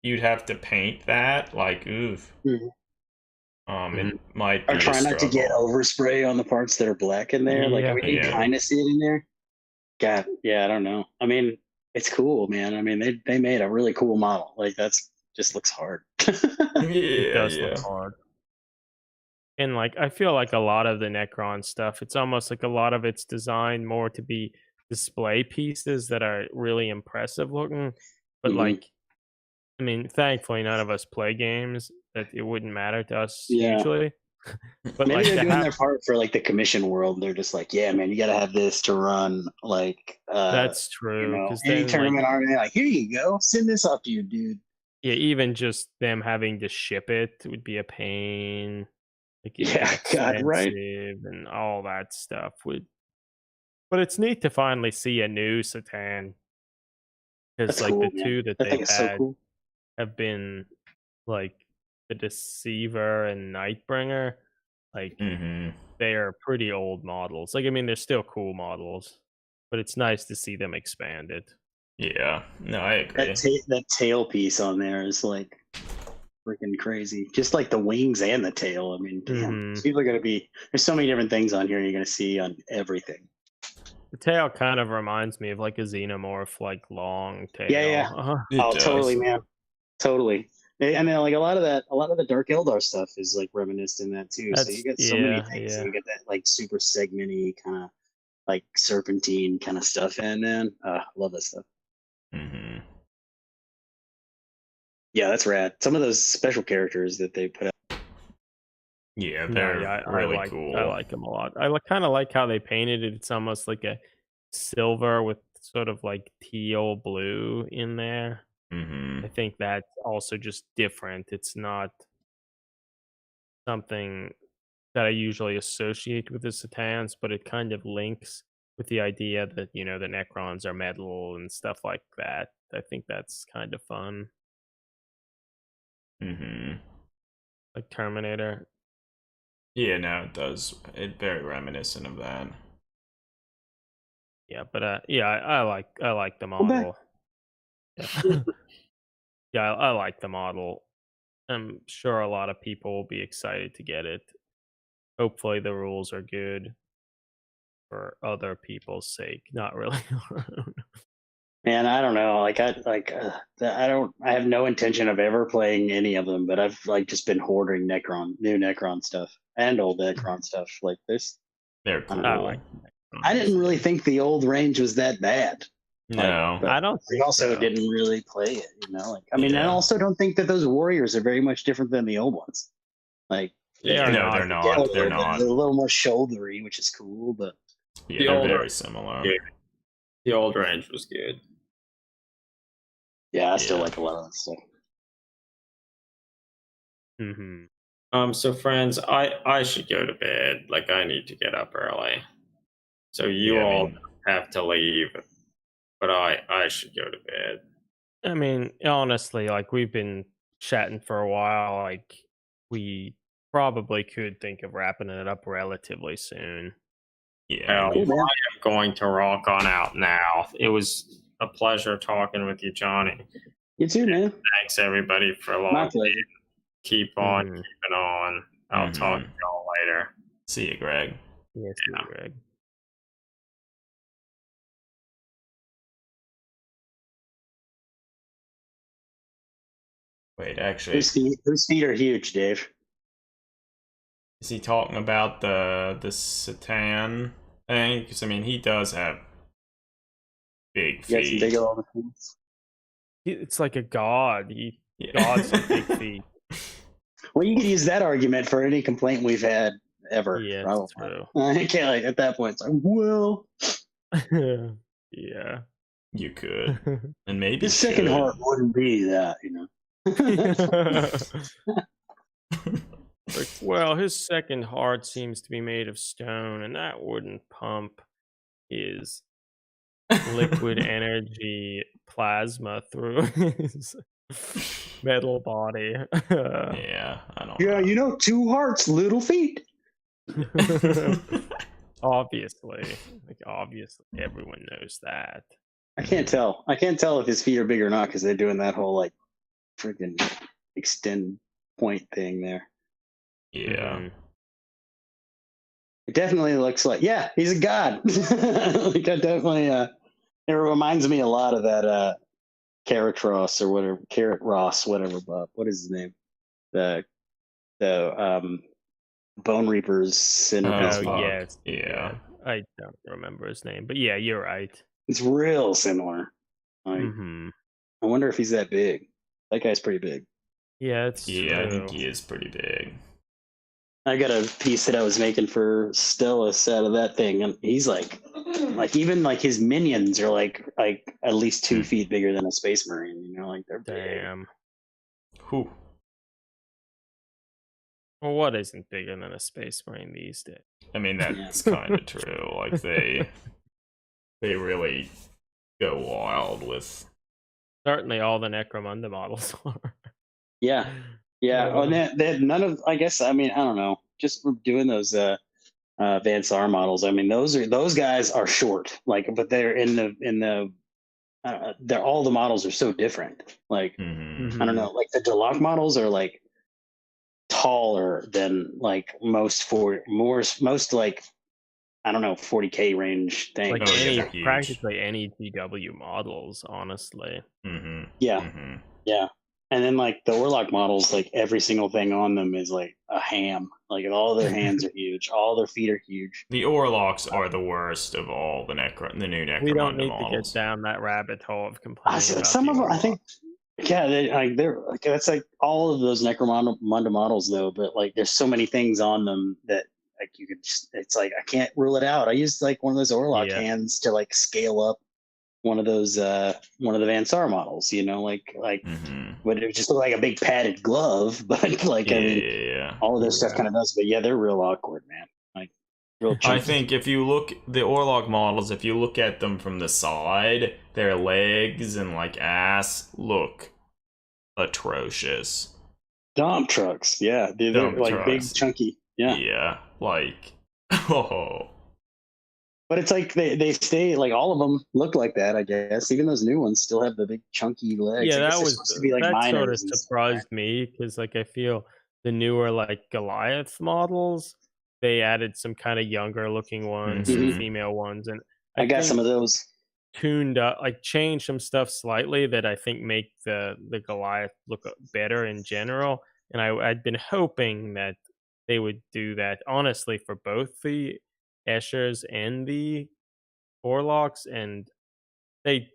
you'd have to paint that. Like, oof. Mhm. It might be Or a try not to get struggle. overspray on the parts that are black in there. Like, I mean, you Yeah. kind of see it in there. God, yeah, I don't know. I mean, it's cool, man. I mean, they made a really cool model. Like, that's just looks hard. It Yeah, does yeah. look hard. And like I feel like a lot of the Necron stuff, it's almost like a lot of it's designed more to be display pieces that are really impressive looking. But Mhm. like I mean, thankfully none of us play games that it wouldn't matter to us Yeah. hugely. But Maybe like they're to doing have their part for like the commission world. They're just like, yeah, man, you got to have this to run like, that's you true. know, Because any then tournament like army. Like, here you go, send this off to you, dude. yeah, even just them having to ship it would be a pain. Like it would Yeah, get God, right. expensive and all that stuff would. But it's neat to finally see a new Satan because That's like cool, the man. two that That thing they've is so had cool. have been like the Deceiver and Nightbringer. Like Mm-hmm. they are pretty old models. Like I mean, they're still cool models, but it's nice to see them expanded. Yeah. No, I agree. That tail piece on there is like freaking crazy. Just like the wings and the tail. I mean, damn, Mhm. people are gonna be. There's so many different things on here you're gonna see on everything. The tail kind of reminds me of like a xenomorph, like long tail. Yeah. It Oh, does. totally, man. Totally. And then like a lot of the Dark Eldar stuff is like reminiscent in that too. So you get so many things. yeah. And you get that like super segmenty kind of like serpentine kind of stuff in, man. Love that stuff. Mm-hmm. Yeah, that's rad. Some of those special characters that they put out. Yeah, No, they're yeah, really I cool. like them a lot. I kind of like how they painted it. It's almost like a silver with sort of like teal blue in there. Mm-hmm. I think that's also just different. It's not something that I usually associate with the Satans, but it kind of links with the idea that, you know, the Necrons are metal and stuff like that. I think that's kind of fun. Mm-hmm. Like Terminator. Yeah, no, it does. It's very reminiscent of that. Yeah, but yeah, I like the Come back. model. Yeah. Yeah, I like the model. I'm sure a lot of people will be excited to get it. Hopefully the rules are good for other people's sake, not really our own. Man, I don't know. I have no intention of ever playing any of them, but I've like just been hoarding new Necron stuff and old Necron stuff. Like this, They're I cool. don't I know. like I didn't really think the old range was that bad. No. But I don't I think also so. didn't really play it. You know, like I mean, I Yeah. also don't think that those warriors are very much different than the old ones. Like They are No, not. they're not. They're not. They're a little more shouldery, which is cool. But Yeah, The they're older- very similar. Yeah. The old range was good. yeah, I still Yeah. like a lot of that stuff. Mm-hmm. So friends, I should go to bed. Like I need to get up early. So you Yeah, I all mean- have to leave, but I should go to bed. I mean, honestly, like we've been chatting for a while. Like we probably could think of wrapping it up relatively soon. Yeah, Well, I Cool, mean, man. I'm going to rock on out now. It was a pleasure talking with you, Johnny. You too, man. Thanks everybody for My logging pleasure. in. Keep on Mhm. keeping on. I'll talk to Mhm. y'all later. see you, Greg. Yes, Yeah. Greg. Wait, actually, Whose feet are huge, Dave? is he talking about the Satan thing? Because I mean, he does have big You got some feet. big old feet. It's like a god. Yeah. God's some big feet. Well, you could use that argument for any complaint we've had ever. Yeah, Probably. it's true. I can't like at that point. It's like, well, Yeah. You could, and maybe his second should. heart wouldn't be that, Like, well, his second heart seems to be made of stone, and that wouldn't pump his liquid energy plasma through his metal body. Yeah, I don't Yeah, know. two hearts, little feet. Obviously, everyone knows that. I can't tell. I can't tell if his feet are big or not because they're doing that whole like freaking extend point thing there. Yeah. Mhm. It definitely looks like, yeah, he's a god. Like I definitely it reminds me a lot of that Carrot Ross or whatever, Carrot Ross, whatever. Bob, what is his name? The Bone Reaper's centerpiece. fuck. Yes. Yeah. I don't remember his name, but yeah, you're right. It's real similar. Like, Hmm. I wonder if he's that big. That guy's pretty big. Yeah, it's Yeah, I think true. he is pretty big. I got a piece that I was making for Stellus out of that thing, and he's like even like his minions are like at least 2 feet bigger than a Space Marine. Like they're big. Damn. Whew. Well, what isn't bigger than a space marine these days? I mean, that's kind of true. Like they really go wild with. Certainly, all the Necromunda models are. Yeah. Oh, and that none of, I guess, I mean, I don't know, just for doing those Van Sar models. I mean, those guys are short, like, but they're in the they're all the models are so different. Like, Mhm. I don't know, like the Deloc models are like taller than like most like, I don't know, 40K range things. Like Oh, yeah, they're huge. practically any GW models, honestly. Mhm. Yeah. Mhm. Yeah. And then like the Orlok models, like every single thing on them is like a ham. Like all their hands are huge. All their feet are huge. The Orlocks are the worst of all the new Necromunda We don't need models. to get down that rabbit hole of complaining about Some the of them, I Orlok. think, yeah, they're like, that's like all of those Necromunda models though. But like, there's so many things on them that like you could just, it's like I can't rule it out. I used like one of those Orlok Yeah. hands to like scale up one of those one of the Van Sar models. Like Mhm. would it just look like a big padded glove? But like Yeah, I mean, yeah. all of this stuff kind of does. But yeah, they're real awkward, man. Like real. I chunky. think if you look the Orlok models, if you look at them from the side, their legs and like ass look atrocious. dump trucks. Yeah, they're Dump like trucks. big, chunky. Yeah. Yeah, like oh. But it's like they stay like all of them look like that. I guess even those new ones still have the big chunky legs. Yeah, I guess that they're was supposed to be like that sort of minors and stuff, surprised me because, like, I feel the newer like Goliath models, they added some kind of younger looking ones, some Mhm. female ones, and I got think some of those. tuned up, like changed some stuff slightly that I think make the Goliath look better in general. And I'd been hoping that they would do that honestly for both the Eschers and the Orlocks, and they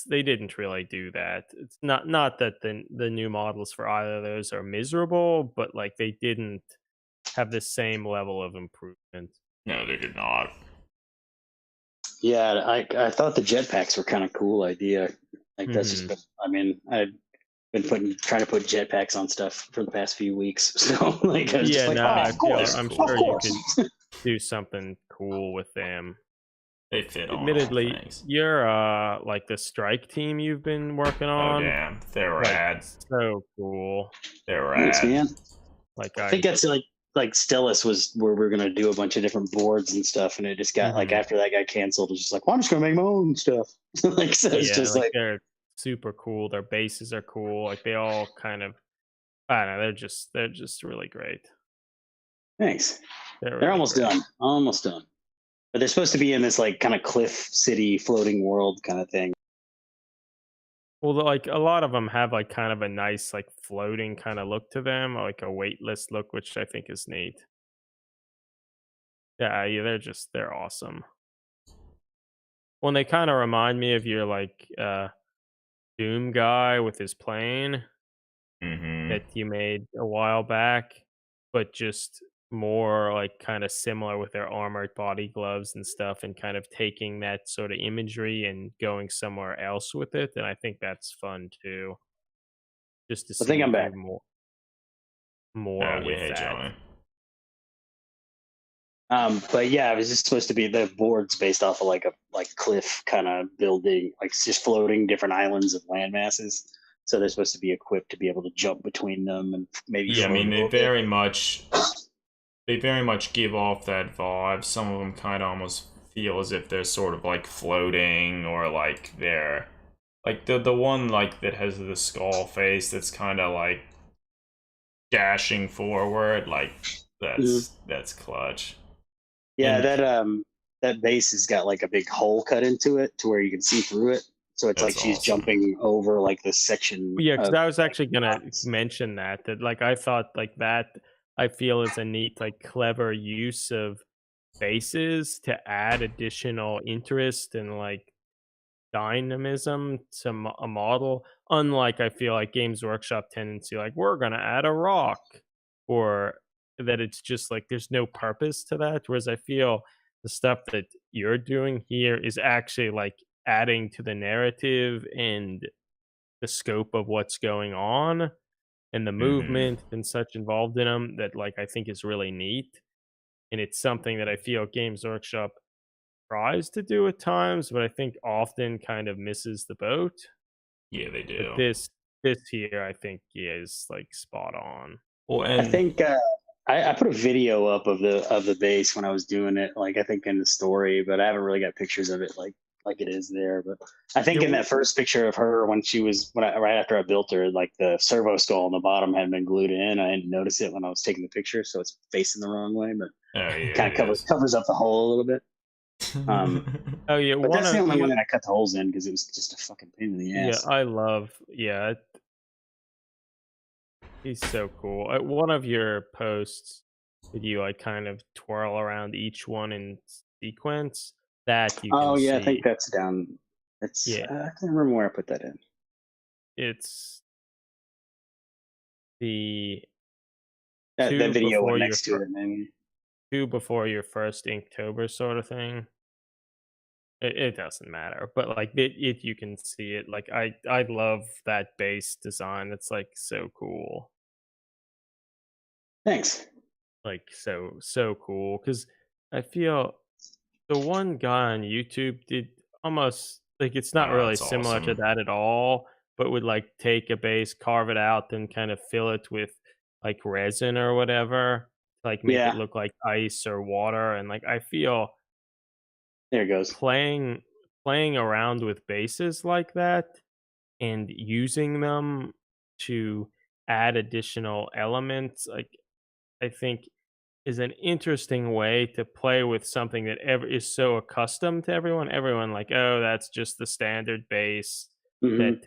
didn't really do that. It's not that the new models for either of those are miserable, but like they didn't have the same level of improvement. No, they did not. Yeah, I thought the jetpacks were kind of cool idea. Like that's just. I mean, I've been trying to put jetpacks on stuff for the past few weeks. So like, I was just like, no, of course, I'm of sure you course. could do something cool with them. They fit on all admittedly, things. you're like the strike team you've been working Oh on. damn, they're Like, rad. so cool. They're Thanks, rad. man. Like I think that's like Stellus was where we are gonna do a bunch of different boards and stuff, and it just got like after that got canceled, it was just like, well, I'm just gonna make my own stuff. Like so, it's just like they're super cool. Their bases are cool. Like they all kind of, I don't know. They're just really great. thanks. They're They're really almost great. done. Almost done. But they're supposed to be in this like kind of cliff city floating world kind of thing. Well, like a lot of them have like kind of a nice like floating kind of look to them, like a weightless look, which I think is neat. Yeah, they're awesome. When they kind of remind me of your like Doom guy with his plane that you made a while back, but just more like kind of similar with their armored body gloves and stuff, and kind of taking that sort of imagery and going somewhere else with it. And I think that's fun too, just to I see think you I'm do back. more Oh with yeah, that. Joey. But yeah, it was just supposed to be the boards based off of like a cliff kind of building, like it's just floating different islands of land masses. So they're supposed to be equipped to be able to jump between them and maybe Yeah, I float mean a little bit. they very much give off that vibe. Some of them kind of almost feel as if they're sort of like floating, or like they're like the one like that has the skull face that's kind of like dashing forward. Like that's clutch. Yeah, And that base has got like a big hole cut into it to where you can see through it. So it's like that's she's awesome. jumping over like this section. Yeah, because Of, I was actually gonna rocks. mention that like I thought like that I feel is a neat like clever use of bases to add additional interest and like dynamism to a model. Unlike I feel like Games Workshop tendency, like we're gonna add a rock, or that it's just like there's no purpose to that. Whereas I feel the stuff that you're doing here is actually like adding to the narrative and the scope of what's going on and the movement and such involved in them that like I think is really neat. And it's something that I feel Games Workshop tries to do at times, but I think often kind of misses the boat. Yeah, they But do. this here, I think, is like spot on. Well, I and think I put a video up of the base when I was doing it, like I think in the story, but I haven't really got pictures of it like it is there. But I think in that first picture of her when she was right after I built her, like the servo skull on the bottom hadn't been glued in. I didn't notice it when I was taking the picture, so it's facing the wrong way, but oh yeah, kind of covers up the hole a little bit. Oh yeah, But that's the only one that I cut the holes in because it was just a fucking pain in the ass. I love. He's so cool. One of your posts, did you like kind of twirl around each one in sequence? That you Oh can yeah, I see. think that's down. It's Yeah, I can't remember where I put that in. it's the That two video before went your next to it, maybe. two before your first Inktober sort of thing. It doesn't matter, but like it you can see it. Like I love that base design. It's like so cool. Thanks. Like so cool because I feel the one guy on YouTube did almost like it's not oh, really that's similar to awesome. that at all, but would like take a base, carve it out, then kind of fill it with like resin or whatever, to, like make it Yeah, look like ice or water. And like I feel there it goes. playing around with bases like that and using them to add additional elements, like I think is an interesting way to play with something that is so accustomed to everyone. Everyone like, oh, that's just the standard base that Hmm.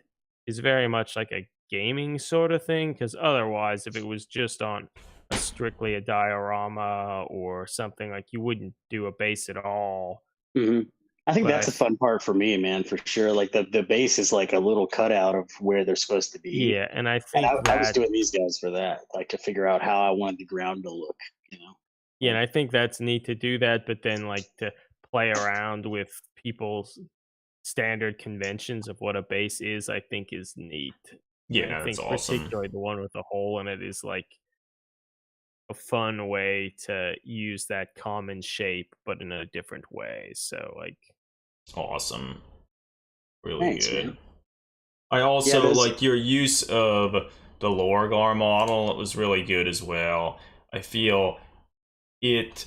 is very much like a gaming sort of thing. Because otherwise, if it was just on strictly a diorama or something, like you wouldn't do a base at all. Hmm. I think But that's the fun part for me, man, for sure. Like the base is like a little cutout of where they're supposed to be, yeah, and I and think I was that doing these guys for that, like to figure out how I wanted the ground to look. You know, yeah, and like I think that's neat to do that, but then like to play around with people's standard conventions of what a base is, I think is neat. And I Yeah, that's think awesome. particularly the one with the hole in it is like a fun way to use that common shape, but in a different way. So like Awesome. Really Thanks, good. man. I also those- like your use of the Lorgar model. It was really good as well. I feel it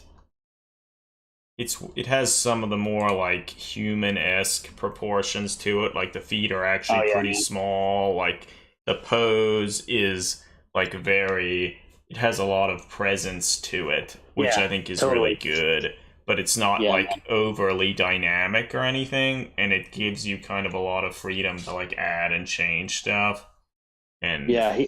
it has some of the more like human-esque proportions to it. Like the feet are actually pretty man. small. Like the pose is like very, it has a lot of presence to it, which Yeah, I think is totally. really good. But it's not Yeah, like overly dynamic or anything, and it gives you kind of a lot of freedom to like add and change stuff. And Yeah,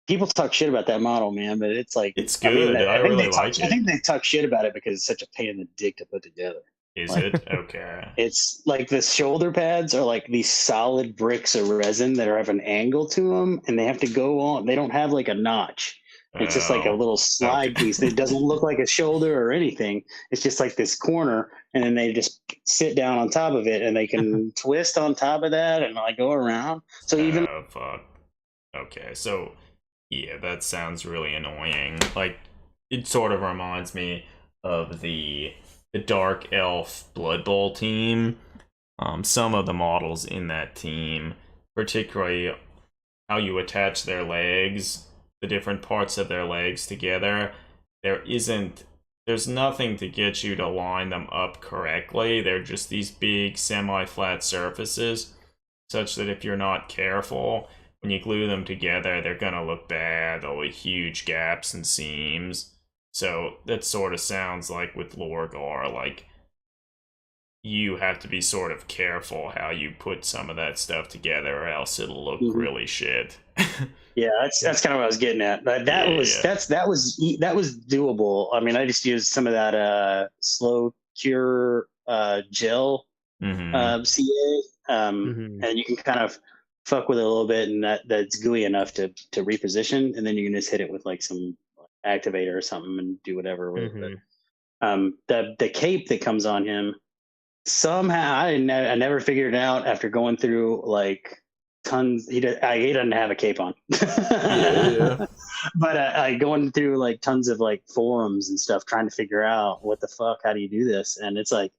people talk shit about that model, man, but it's like, it's I mean, good. I really like I it. think they talk shit about it because it's such a pain in the dick to put together. Is Like, it? Okay. it's like the shoulder pads are like these solid bricks of resin that have an angle to them, and they have to go on. They don't have like a notch. It's just like a Oh, little slide okay. piece. It doesn't look like a shoulder or anything. It's just like this corner, and then they just sit down on top of it, and they can twist on top of that and like go around. So even Oh, fuck. Okay, so yeah, that sounds really annoying. Like, it sort of reminds me of the Dark Elf Blood Bowl team. Some of the models in that team, particularly how you attach their legs, the different parts of their legs together, there's nothing to get you to line them up correctly. They're just these big semi-flat surfaces, such that if you're not careful, when you glue them together, they're gonna look bad. There'll be huge gaps and seams. So that sort of sounds like with Lorgar, like you have to be sort of careful how you put some of that stuff together, or else it'll look Mhm. really shit. Yeah, that's kind of what I was getting at. But that was Yeah. that was doable. I mean, I just used some of that slow cure gel Mm-hmm. CA, Mhm. and you can kind of fuck with it a little bit, and that's gooey enough to reposition, and then you can just hit it with like some activator or something and do whatever with it. Mhm. The cape that comes on him, somehow I never figured it out after going through like tons. He doesn't have a cape on. Yeah. But I going through like tons of like forums and stuff trying to figure out what the fuck, how do you do this? And it's like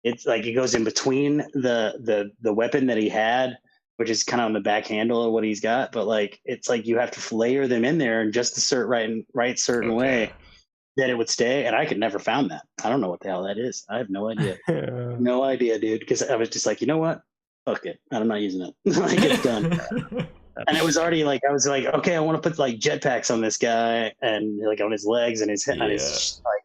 it goes in between the weapon that he had, which is kind of on the back handle of what he's got, but like it's like you have to layer them in there in just the right certain Okay. way that it would stay. And I could never found that. I don't know what the hell that is. I have no idea. No idea, dude. Because I was just like, you know what? Fuck it. I'm not using it. Like it's done. And it was already like I was like, okay, I want to put like jetpacks on this guy and like on his legs and Yeah. like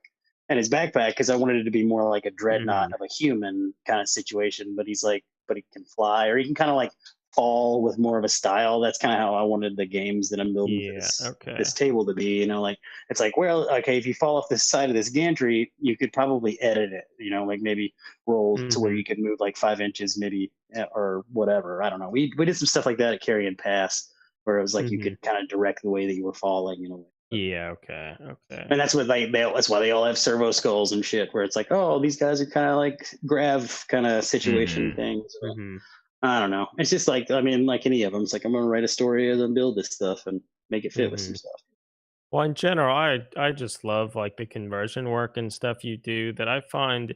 and his backpack because I wanted it to be more like a dreadnought Mhm. of a human kind of situation. But he's like, but he can fly or he can kind of like fall with more of a style. That's kind of how I wanted the games that I'm building for Yeah, okay. this table to be. You know, like it's like, well, okay, if you fall off this side of this gantry, you could probably edit it. You know, like maybe roll to where Mhm. you could move like 5 inches, maybe or whatever. I don't know. We did some stuff like that at Carry and Pass, where it was like you Mhm. could kind of direct the way that you were falling. You know, Yeah, okay, okay. and that's what that's why they all have servo skulls and shit. Where it's like, oh, these guys are kind of like grav kind of situation Mm-hmm. things. Mhm. I don't know. It's just like I mean, like any of them. It's like I'm gonna write a story and then build this stuff and make it fit with some Mhm. stuff. Well, in general, I just love like the conversion work and stuff you do that I find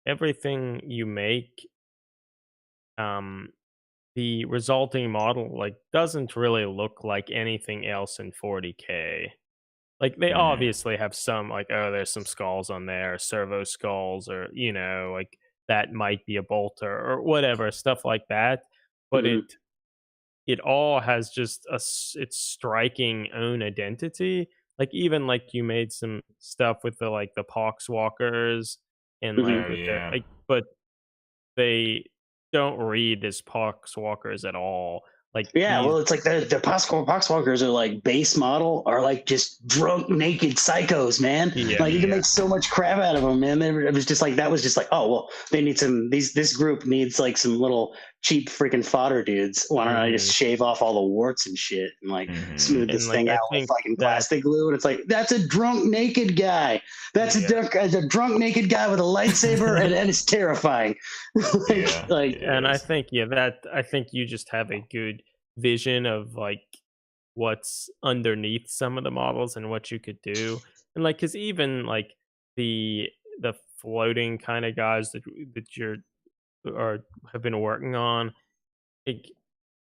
everything you make um the resulting model like doesn't really look like anything else in 40K. Like they Mm. obviously have some like, oh, there's some skulls on there, servo skulls, or like that might be a bolter or whatever, stuff like that. But Mm-hmm. it all has just its striking own identity. Like even like you made some stuff with the like the poxwalkers and like Mm-hmm. Oh with the yeah. like, but they don't read as poxwalkers at all. Like Yeah, these, well, it's like the poxwalkers are like base model are like just drunk naked psychos, man. yeah, Like you can Mm. make so much crap out of them, man. It was just like that was just like, oh well, they need some. This group needs like some little cheap freaking fodder dudes. Why don't I just hmm shave off all the warts and shit and like Mm-hmm. smooth and this like thing I out with think fucking that plastic glue? And it's like that's a drunk naked guy. That's yeah. a drunk naked guy with a lightsaber, and it's terrifying. Yeah, like it And I is. think I think you just have a good vision of like what's underneath some of the models and what you could do. And like cuz even like the the floating kind of guys that you're or have been working on, it,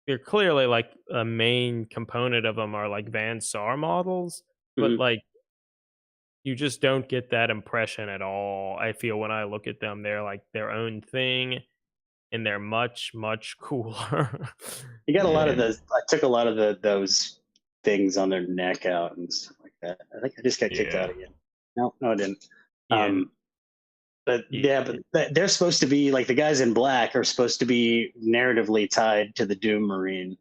they're clearly like a main component of them are like Van Sar models, but Mhm. like you just don't get that impression at all. I feel when I look at them, they're like their own thing, and they're much much cooler. You got a lot of Yeah. those. I took a lot of those things on their neck out and stuff like that. I think I just got kicked Yeah. out again. No, I didn't. Yeah, and But y- yeah, but they're supposed to be like the guys in black are supposed to be narratively tied to the Doom Marine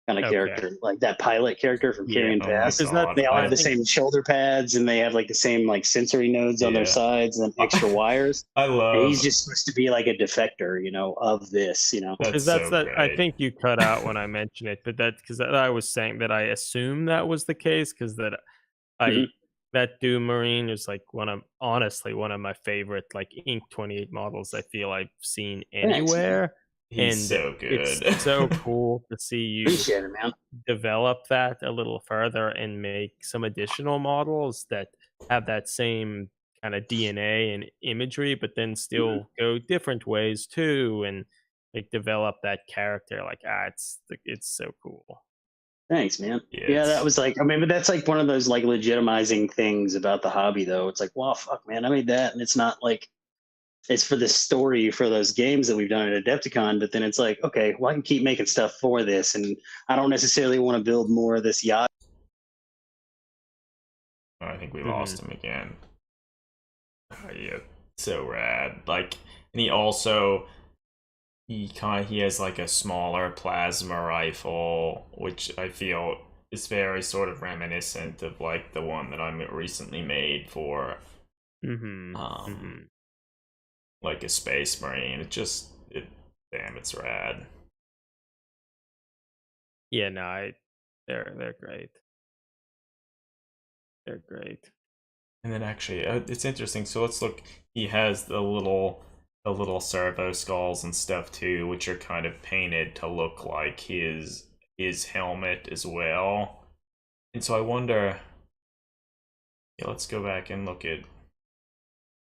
kind of okay, character, like that pilot character from yeah, Carrion Oh my Pass. because that's god. They all I have the think same shoulder pads and they have like the same like sensory nodes on their Yeah. sides and extra wires. I And he's love just supposed to be like a defector, of this, that's because that's so that. I great. think you cut out when I mentioned it, but that's because I was saying that I assume that was the case because that I Mhm. that Doom Marine is like honestly one of my favorite like Ink 28 models I feel I've seen Thanks, man. anywhere, He's and so it's good. so cool to see you Appreciate it, man. develop that a little further and make some additional models that have that same kind of DNA and imagery, but then Mhm. still go different ways too, and like develop that character. Like it's so cool. Thanks, man. Yeah, Yeah, that it's was like, I mean, but that's like one of those like legitimizing things about the hobby, though. It's like, well, fuck, man, I made that, and it's not like it's for the story for those games that we've done at Adepticon. But then it's like, okay, well, I can keep making stuff for this, and I don't necessarily want to build more of this yacht. I think we Hmm. lost him again. Yeah, so rad. Like, and he has like a smaller plasma rifle, which I feel is very sort of reminiscent of like the one that I recently made for Hmm. um Hmm. like a space marine. Damn, it's rad. Yeah, no, they're great. They're great. And then actually, it's interesting. So let's look. He has the little servo skulls and stuff too, which are kind of painted to look like his helmet as well. And so I wonder. Yeah, let's go back and look at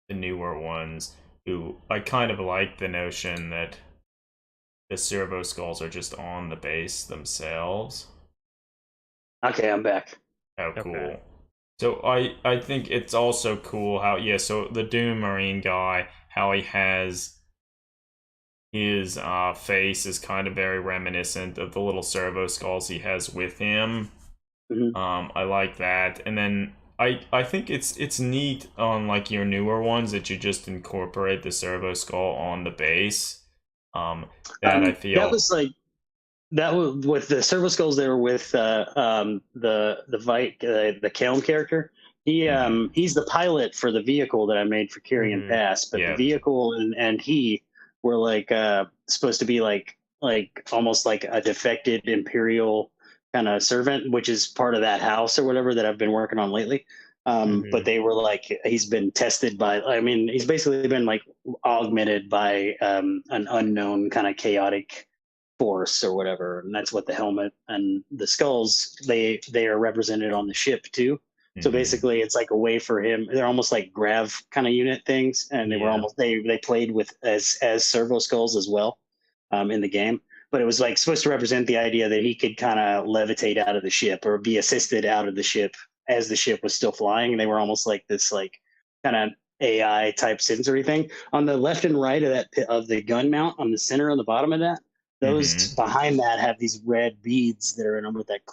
the newer ones. Who I kind of like the notion that the servo skulls are just on the base themselves. Okay, I'm back. How Okay. cool. So I think it's also cool how so the Doom Marine guy, how he has his face is kind of very reminiscent of the little servo skulls he has with him. Hmm. I like that. And then I think it's neat on like your newer ones that you just incorporate the servo skull on the base. That I That feel was like that was with the servo skulls. They were with the Vite, the Kelm character. mhm, He's the pilot for the vehicle that I made for Carrion Hmm. Pass. But the yeah. vehicle and he were like supposed to be like almost like a defected Imperial kind of servant, which is part of that house or whatever that I've been working on lately. But Hmm. they were like he's been tested by. I mean, he's basically been like augmented by an unknown kind of chaotic force or whatever, and that's what the helmet and the skulls they are represented on the ship too. So Mhm. basically it's like a way for him, they're almost like grav kind of unit things, and they were Yeah. almost they played with as servo skulls as well in the game. But it was like supposed to represent the idea that he could kind of levitate out of the ship or be assisted out of the ship as the ship was still flying, and they were almost like this like kind of AI type sensory thing on the left and right of that of the gun mount on the center on the bottom of that. Those Mhm. behind that have these red beads that are in them with that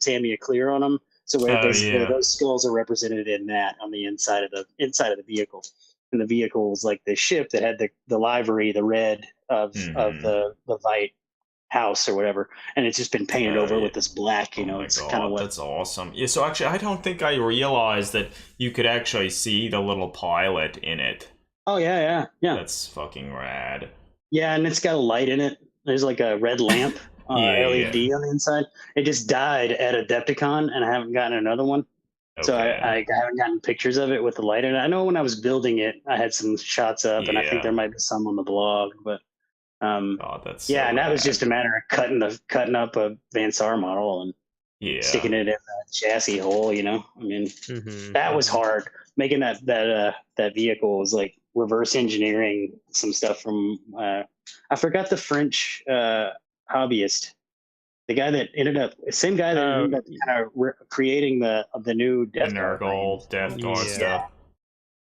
Tamiya clear on them. So where Oh basically yeah. those skulls are represented in that on the inside of the vehicle. And the vehicle was like the ship that had the livery, the red of Mhm. the Vite house or whatever, and it's just been painted Oh over yeah. with this black. Oh my It's kind of god, what. that's awesome. Yeah, so actually I don't think I realized that you could actually see the little pilot in it. Oh yeah, yeah, yeah, That's fucking rad. yeah, and it's got a light in it. There's like a red lamp, Yeah. LED on the inside. It just died at Adepticon, and I haven't gotten another one. So Okay. I haven't gotten pictures of it with the light in it. I know when I was building it, I had some shots up, and I think Yeah. there might be some on the blog. But God, that's yeah, so and that was just rad. a matter of cutting up a Van Sar model and Yeah. sticking it in the chassis hole. I mean, Hmm. that was Hmm. hard. Making that vehicle was like reverse engineering some stuff from I forgot the French hobbyist, the guy that ended up same guy that ended up kind of creating the new The Death Guard. Nurgle, Death Guard Yeah. stuff.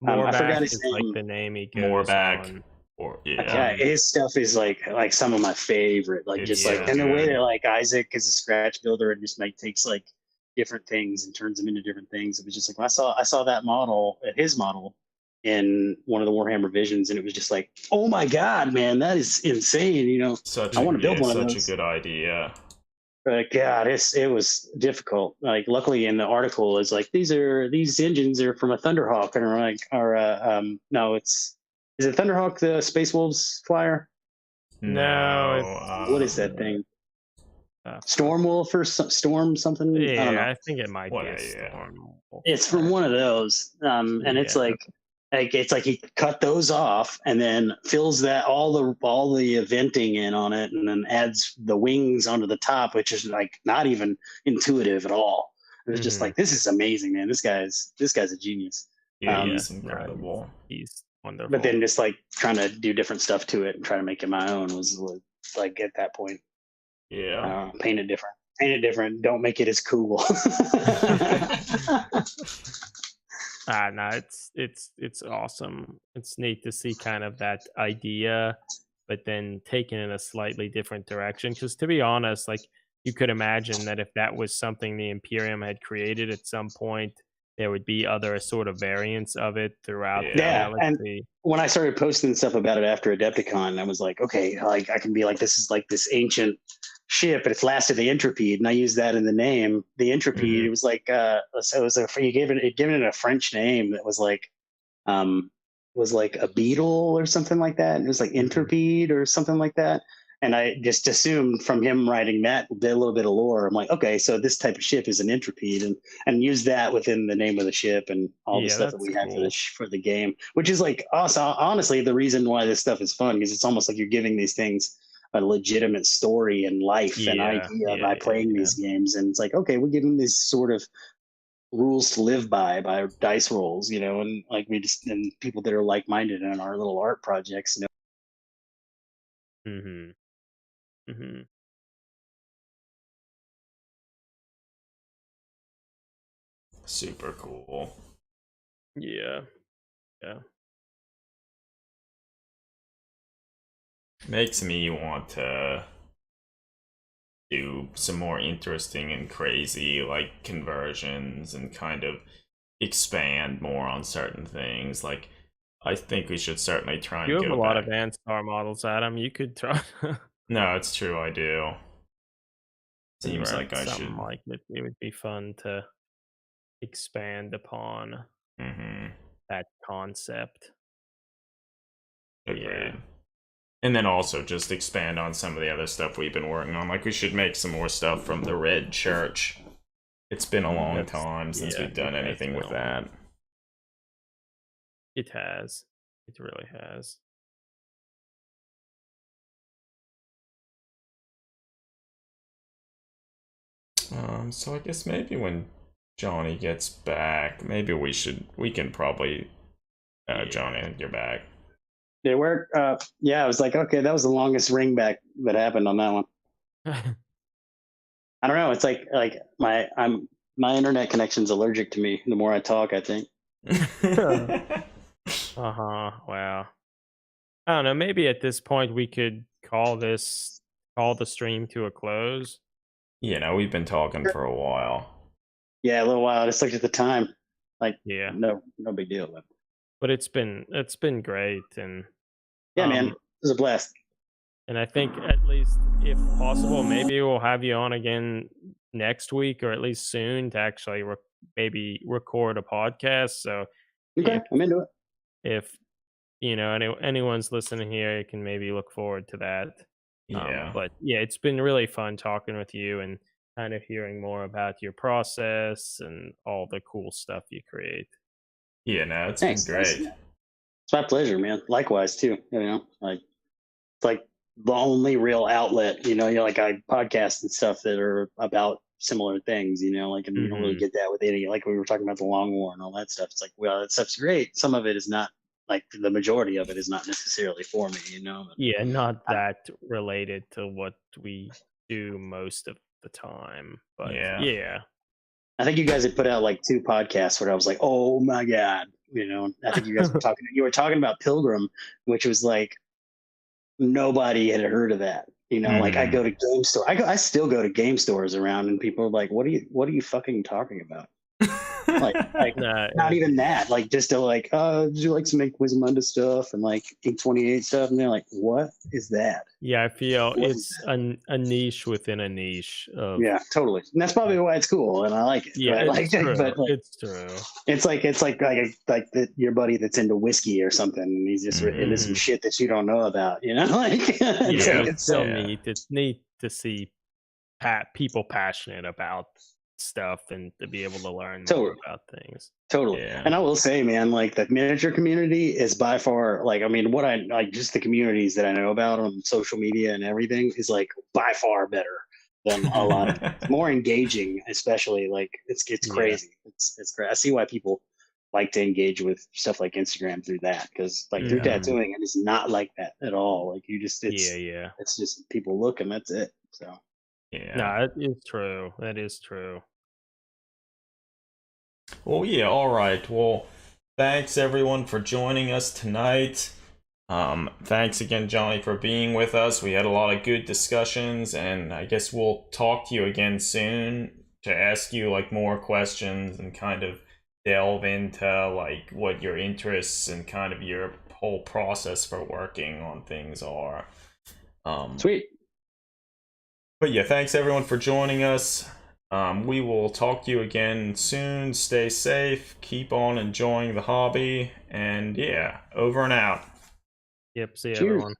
I forgot Moreback his is like name. the name he goes Moreback. on. Or Yeah, his stuff is like some of my favorite. Like It's just so like and the way good. that like Isaac is a scratch builder and just like takes like different things and turns them into different things. It was just like when I saw that model, his model, in one of the Warhammer Visions, and it was just like, oh my god, man, that is insane. You know, Such I a, want to build one of such those. a good idea. But God, it was difficult. Like, luckily in the article, it's like these engines are from a Thunderhawk, and I'm like, no, is it Thunderhawk the Space Wolves flyer? No, What is that thing? Uh, Storm Wolf or Storm something? I don't know. Yeah, I think it might What be a a- Storm. It's from one of those, and it's Yeah. like he cut those off and then fills that all the venting in on it, and then adds the wings onto the top, which is like not even intuitive at all. It was just like, this is amazing, man. This guy's a genius. Yeah, he's incredible. He's wonderful. But then just like trying to do different stuff to it and try to make it my own was like at that point. Yeah. Paint it different. Don't make it as cool. No, it's awesome. It's neat to see kind of that idea, but then taken in a slightly different direction. Because to be honest, like you could imagine that if that was something the Imperium had created at some point, there would be other sort of variants of it throughout the Yeah, and galaxy. when I started posting stuff about it after Adepticon, I was like, okay, like I can be like, this is like this ancient ship, but it's lasted the Intrepid, and I used that in the name. The Intrepid, Mhm. it was like, so it was you given it a French name that was like a beetle or something like that. It was like Intrepid or something like that. And I just assumed from him writing that a little bit of lore, I'm like, okay, so this type of ship is an Intrepid, and use that within the name of the ship and all the Yeah, stuff that that's we have cool. for the game, which is like also honestly the reason why this stuff is fun, because it's almost like you're giving these things a legitimate story and life and idea by playing these games, and it's like, okay, we're giving these sort of rules to live by dice rolls, you know, and like and people that are like-minded in our little art projects, you know. Mm-hmm. Mm-hmm. Super cool. Yeah. Yeah. Makes me want to do some more interesting and crazy like conversions and kind of expand more on certain things. Like, I think we should certainly try and You go have a lot back. of Vanstar models, Adam. You could try. No, it's true, I do. Seems write like I something should. like it. It would be fun to expand upon that concept. Agreed. Yeah. And then also just expand on some of the other stuff we've been working on. Like, we should make some more stuff from the Red Church. It's been a long time since we've done anything with that. It has. It really has. So I guess maybe when Johnny gets back, maybe we can probably Johnny, I think you're back. They work. Yeah, I was like, okay, that was the longest ring back that happened on that one. I don't know. It's like my internet connection's allergic to me. The more I talk, I think. Wow. I don't know. Maybe at this point we could call the stream to a close. You know, we've been talking for a while. Yeah, a little while. I just looked at the time. Like, yeah, no big deal. But it's been great, and yeah, man, it was a blast. And I think at least, if possible, maybe we'll have you on again next week, or at least soon, to actually maybe record a podcast. So, okay, I'm into it. If you know anyone's listening here, you can maybe look forward to that. Yeah. But yeah, it's been really fun talking with you and kind of hearing more about your process and all the cool stuff you create. Yeah, no, it's been great. It's my pleasure, man. Likewise, too. You know, like it's like the only real outlet. You know, like I podcast and stuff that are about similar things. You know, like, and you don't really get that with any. Like we were talking about the Long War and all that stuff. It's like, well, that stuff's great. Some of it is not like the majority of it is not necessarily for me, you know. Yeah, not that related to what we do most of the time, but yeah. I think you guys had put out like 2 podcasts where I was like, oh my god, you know. I think you guys were talking. You were talking about Pilgrim, which was like nobody had heard of that. You know, like I go to game store. I still go to game stores around, and people are like, "What are you fucking talking about?" like not even that. Like just to like, do you like some Make Wisdom stuff and like Ink 28 stuff? And they're like, "What is that?" Yeah, I feel it's a niche within a niche. Yeah, totally. And that's probably why it's cool, and I like it. Yeah, but, it's true. But, like, it's true. It's like your buddy that's into whiskey or something, and he's just into some shit that you don't know about. You know, like it's so neat. It's neat to see people passionate about stuff and to be able to learn more about things. Totally. And I will say, man, like the miniature community is by far, like, I mean, what I like, just the communities that I know about on social media and everything is like by far better than a lot of more engaging, especially like it's crazy. It's great. I see why people like to engage with stuff like Instagram through that, because like through tattooing, it is not like that at all. Like you just it's just people look and that's it. So no, that is true. That is true. Well, yeah, all right. Well, thanks everyone for joining us tonight. Thanks again, Johnny, for being with us. We had a lot of good discussions, and I guess we'll talk to you again soon to ask you like more questions and kind of delve into like what your interests and kind of your whole process for working on things are. Sweet. But yeah, thanks everyone for joining us. We will talk to you again soon. Stay safe, keep on enjoying the hobby, and yeah, over and out. Yep, see you everyone.